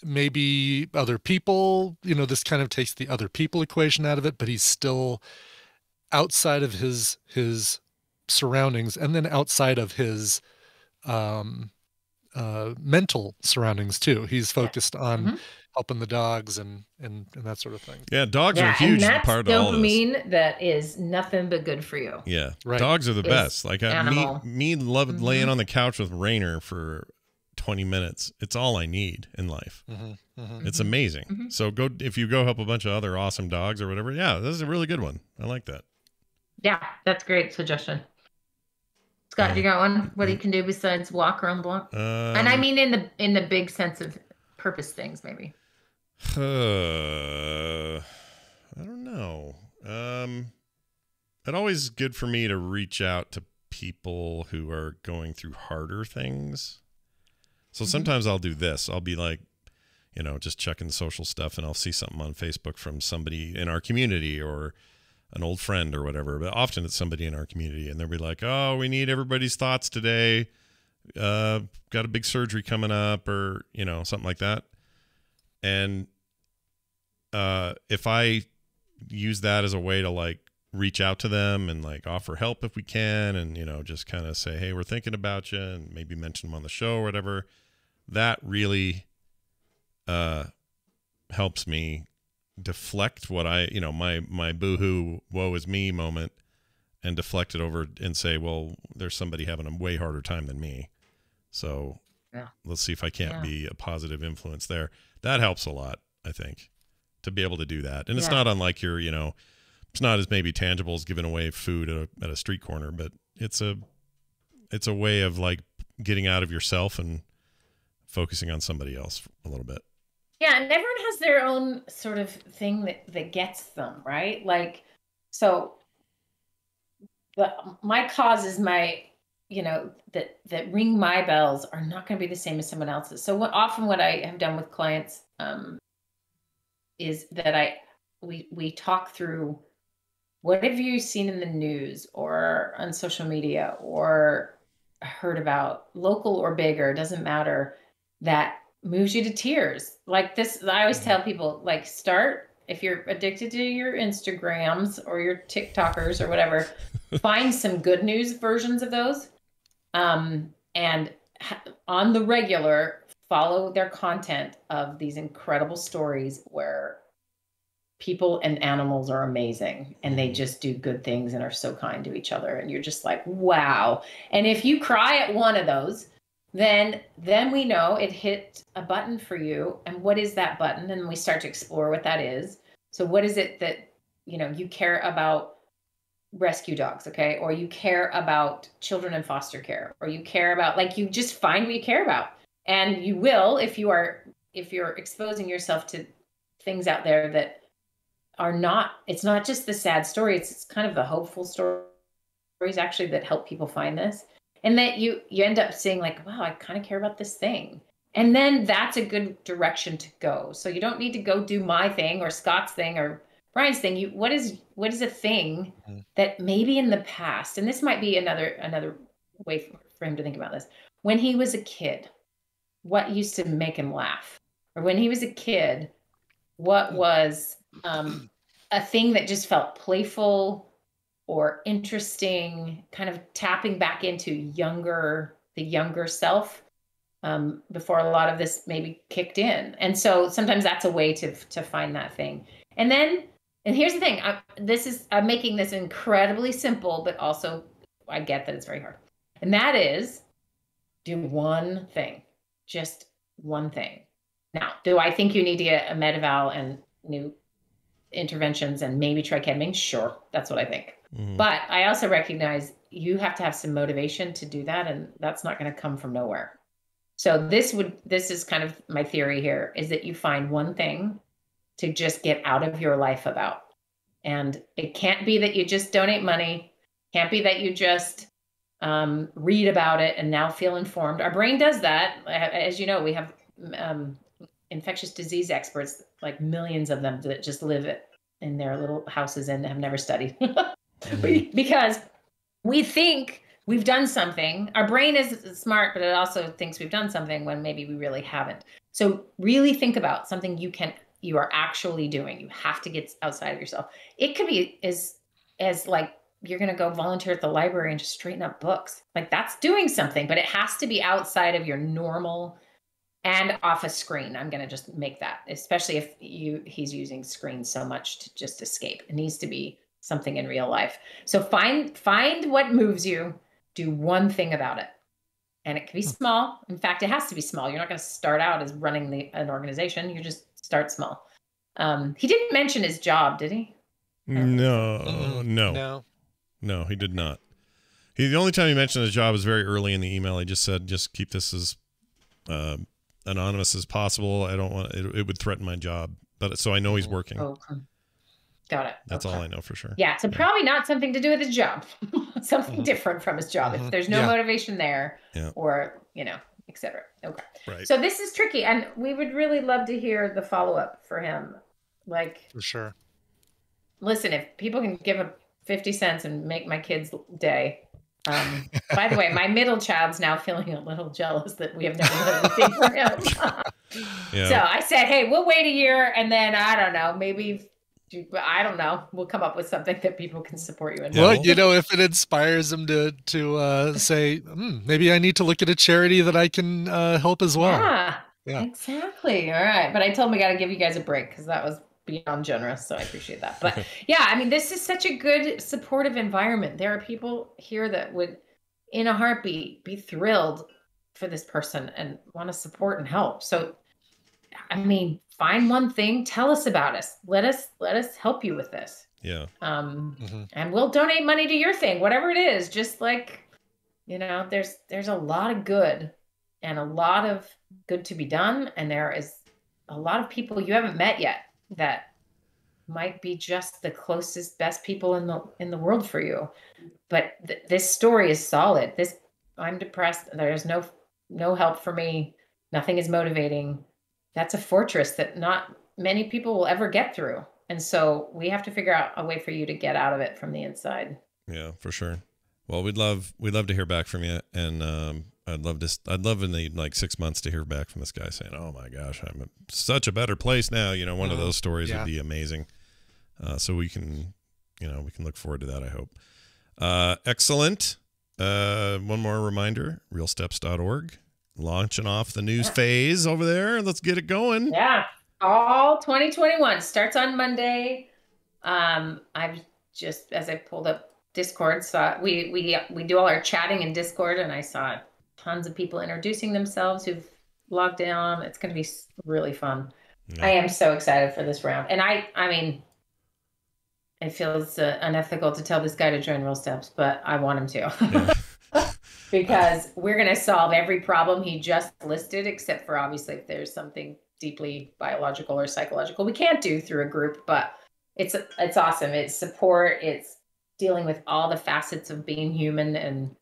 maybe other people, this kind of takes the other people equation out of it, but he's still outside of his surroundings, and then outside of his mental surroundings too. He's focused on helping the dogs and that sort of thing. Yeah, dogs are a huge and that's part of all this. dopamine that is nothing but good for you. Yeah, Right. dogs are the Is best. Like animal. me loved laying on the couch with Rainer for 20 minutes. It's all I need in life. It's amazing. So if you go help a bunch of other awesome dogs or whatever. Yeah, this is a really good one. I like that. Yeah, that's a great suggestion. Scott, you got one? What he can do besides walk around the block? And I mean in the big sense of purpose things, maybe. I don't know. It's always good for me to reach out to people who are going through harder things. So sometimes I'll do this. I'll be like, just checking the social stuff, and I'll see something on Facebook from somebody in our community or an old friend or whatever, but often it's somebody in our community, and they'll be like, oh, we need everybody's thoughts today. Got a big surgery coming up, or, something like that. And if I use that as a way to like reach out to them and like offer help if we can, and, just kind of say, hey, we're thinking about you, and maybe mention them on the show or whatever, that really helps me deflect what my boohoo woe is me moment, and deflect it over and say, well, there's somebody having a way harder time than me, so let's see if I can't be a positive influence there. That helps a lot, I think, to be able to do that. And it's not unlike your it's not as maybe tangible as giving away food at a street corner, but it's a way of like getting out of yourself and focusing on somebody else a little bit. Yeah, and everyone has their own sort of thing that gets them, right? Like, so my causes, my, that ring my bells are not going to be the same as someone else's. So often what I have done with clients is that we talk through, what have you seen in the news or on social media or heard about, local or bigger, doesn't matter, that moves you to tears. Like this, I always tell people, like, start, if you're addicted to your Instagrams or your TikTokers or whatever, find some good news versions of those. And on the regular, follow their content of these incredible stories where people and animals are amazing and they just do good things and are so kind to each other. And you're just like, wow. And if you cry at one of those, then we know it hit a button for you. And what is that button? And we start to explore what that is. So what is it that, you care about rescue dogs, okay? Or you care about children in foster care, or you care about, like, you just find what you care about. And you will, if you're exposing yourself to things out there that are not, it's not just the sad story, it's kind of the hopeful stories actually that help people find this. And that you end up saying like, wow, I kind of care about this thing. And then that's a good direction to go. So you don't need to go do my thing or Scott's thing or Brian's thing. What is a thing that maybe in the past, and this might be another way for him to think about this. When he was a kid, what used to make him laugh? Or when he was a kid, what was a thing that just felt playful or interesting, kind of tapping back into the younger self before a lot of this maybe kicked in. And so sometimes that's a way to find that thing. And here's the thing, I'm making this incredibly simple, but also I get that it's very hard. And that is, do one thing, just one thing. Now, do I think you need to get a Medival and new interventions and maybe try ketamine? Sure, that's what I think. But I also recognize you have to have some motivation to do that, and that's not going to come from nowhere. So this is kind of my theory here, is that you find one thing to just get out of your life about. And it can't be that you just donate money, can't be that you just read about it, and now feel informed. Our brain does that. As you know, we have infectious disease experts, like millions of them, that just live in their little houses and have never studied. Because we think we've done something. Our brain is smart, but it also thinks we've done something when maybe we really haven't. So really think about something you are actually doing. You have to get outside of yourself. It could be as like you're going to go volunteer at the library and just straighten up books. Like that's doing something, but it has to be outside of your normal and off a screen. I'm going to just make that, especially if he's using screens so much to just escape. It needs to be something in real life. So find what moves you, do one thing about it. And it can be small. In fact, it has to be small. You're not going to start out as running an organization. You just start small. He didn't mention his job, did he? No, he did not. The only time he mentioned his job was very early in the email. He just said, just keep this as anonymous as possible. I don't want it would threaten my job. But so I know he's working. Okay. Got it. That's all I know for sure. Yeah. So probably not something to do with his job. Something different from his job. If there's no motivation there or, et cetera. Okay. Right. So this is tricky. And we would really love to hear the follow-up for him. Like, for sure. Listen, if people can give him 50 cents and make my kid's day. By the way, my middle child's now feeling a little jealous that we have never done anything for him. So I said, hey, we'll wait a year. And then, I don't know, maybe... I don't know. We'll come up with something that people can support you in. Well, if it inspires them to say, maybe I need to look at a charity that I can help as well. Yeah, exactly. All right. But I told him I got to give you guys a break because that was beyond generous. So I appreciate that. But yeah, I mean, this is such a good supportive environment. There are people here that would, in a heartbeat, be thrilled for this person and want to support and help. So, I mean, find one thing, tell us about us. Let us help you with this. Yeah. And we'll donate money to your thing, whatever it is. Just like, there's a lot of good and a lot of good to be done. And there is a lot of people you haven't met yet that might be just the closest, best people in the world for you. But this story is solid. I'm depressed. There's no help for me. Nothing is motivating. That's a fortress that not many people will ever get through. And so we have to figure out a way for you to get out of it from the inside. Yeah, for sure. Well, we'd love to hear back from you. And I'd love in the 6 months to hear back from this guy saying, oh my gosh, I'm in such a better place now. One of those stories would be amazing. So we can look forward to that, I hope. Excellent. One more reminder, realsteps.org. Launching off the news phase over there. Let's get it going. Yeah. All 2021 starts on Monday. I've just, as I pulled up Discord, saw we do all our chatting in Discord, and I saw tons of people introducing themselves who've logged in. It's going to be really fun. Yeah. I am so excited for this round. And I mean, it feels unethical to tell this guy to join Real Steps, but I want him to. Yeah. Because we're going to solve every problem he just listed, except for obviously if there's something deeply biological or psychological we can't do through a group. But it's awesome. It's support. It's dealing with all the facets of being human and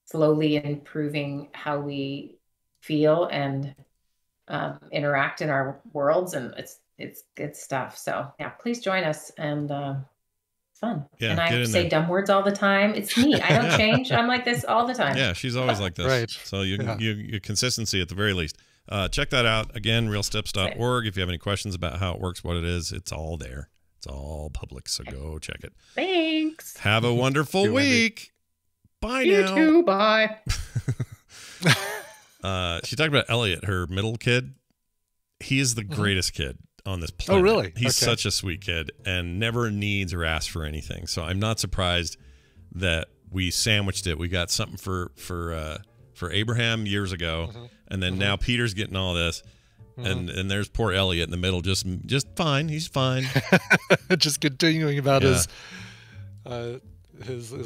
slowly improving how we feel and interact in our worlds. And it's good stuff. So yeah, please join us and fun. Yeah, and I say dumb words all the time. It's me. I don't change. I'm like this all the time. Yeah, she's always like this. Right. So you consistency at the very least. Check that out. Again, realsteps.org. If you have any questions about how it works, what it is, it's all there. It's all public. So go check it. Thanks. Have a wonderful week. Bye you now. You too. Bye. She talked about Elliot, her middle kid. He is the greatest kid on this planet. Oh, really? He's such a sweet kid and never needs or asks for anything. So I'm not surprised that we sandwiched it. We got something for Abraham years ago, and then now Peter's getting all this, and there's poor Elliot in the middle, just fine. He's fine. Just continuing about his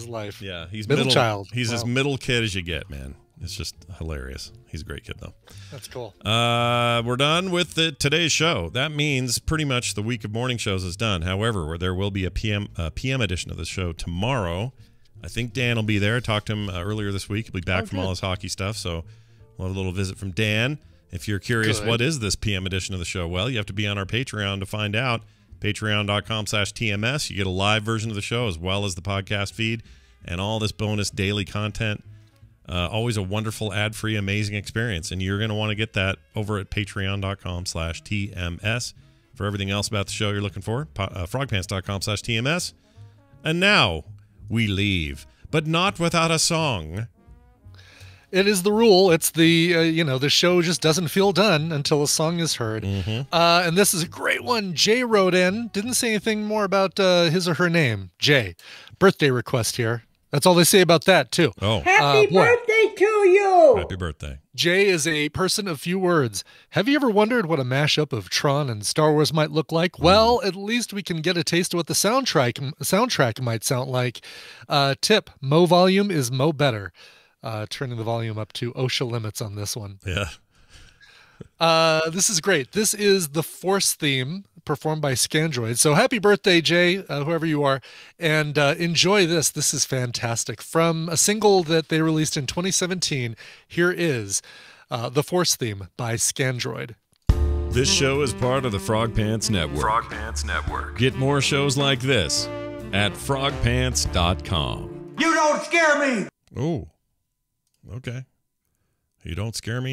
life. Yeah, he's middle child. He's as middle kid as you get, man. It's just hilarious. He's a great kid, though. That's cool. We're done with today's show. That means pretty much the week of morning shows is done. However, there will be a PM edition of the show tomorrow. I think Dan will be there. I talked to him earlier this week. He'll be back from all his hockey stuff, so we'll have a little visit from Dan. If you're curious, what is this PM edition of the show? Well, you have to be on our Patreon to find out. Patreon.com/TMS. You get a live version of the show as well as the podcast feed and all this bonus daily content. Always a wonderful, ad-free, amazing experience. And you're going to want to get that over at patreon.com/TMS. For everything else about the show you're looking for, frogpants.com/TMS. And now we leave, but not without a song. It is the rule. It's the, the show just doesn't feel done until a song is heard. And this is a great one. Jay wrote in, didn't say anything more about his or her name. Jay, birthday request here. That's all they say about that, too. Oh, happy birthday to you. Happy birthday. Jay is a person of few words. Have you ever wondered what a mashup of Tron and Star Wars might look like? Well, at least we can get a taste of what the soundtrack might sound like. Tip, Mo volume is Mo better. Turning the volume up to OSHA limits on this one. Yeah. This is great. This is the Force theme performed by Scandroid. So happy birthday, Jay, whoever you are, and enjoy this. This is fantastic. From a single that they released in 2017, here is the Force theme by Scandroid. This show is part of the Frog Pants Network. Frog Pants Network. Get more shows like this at frogpants.com. You don't scare me. Oh, okay. You don't scare me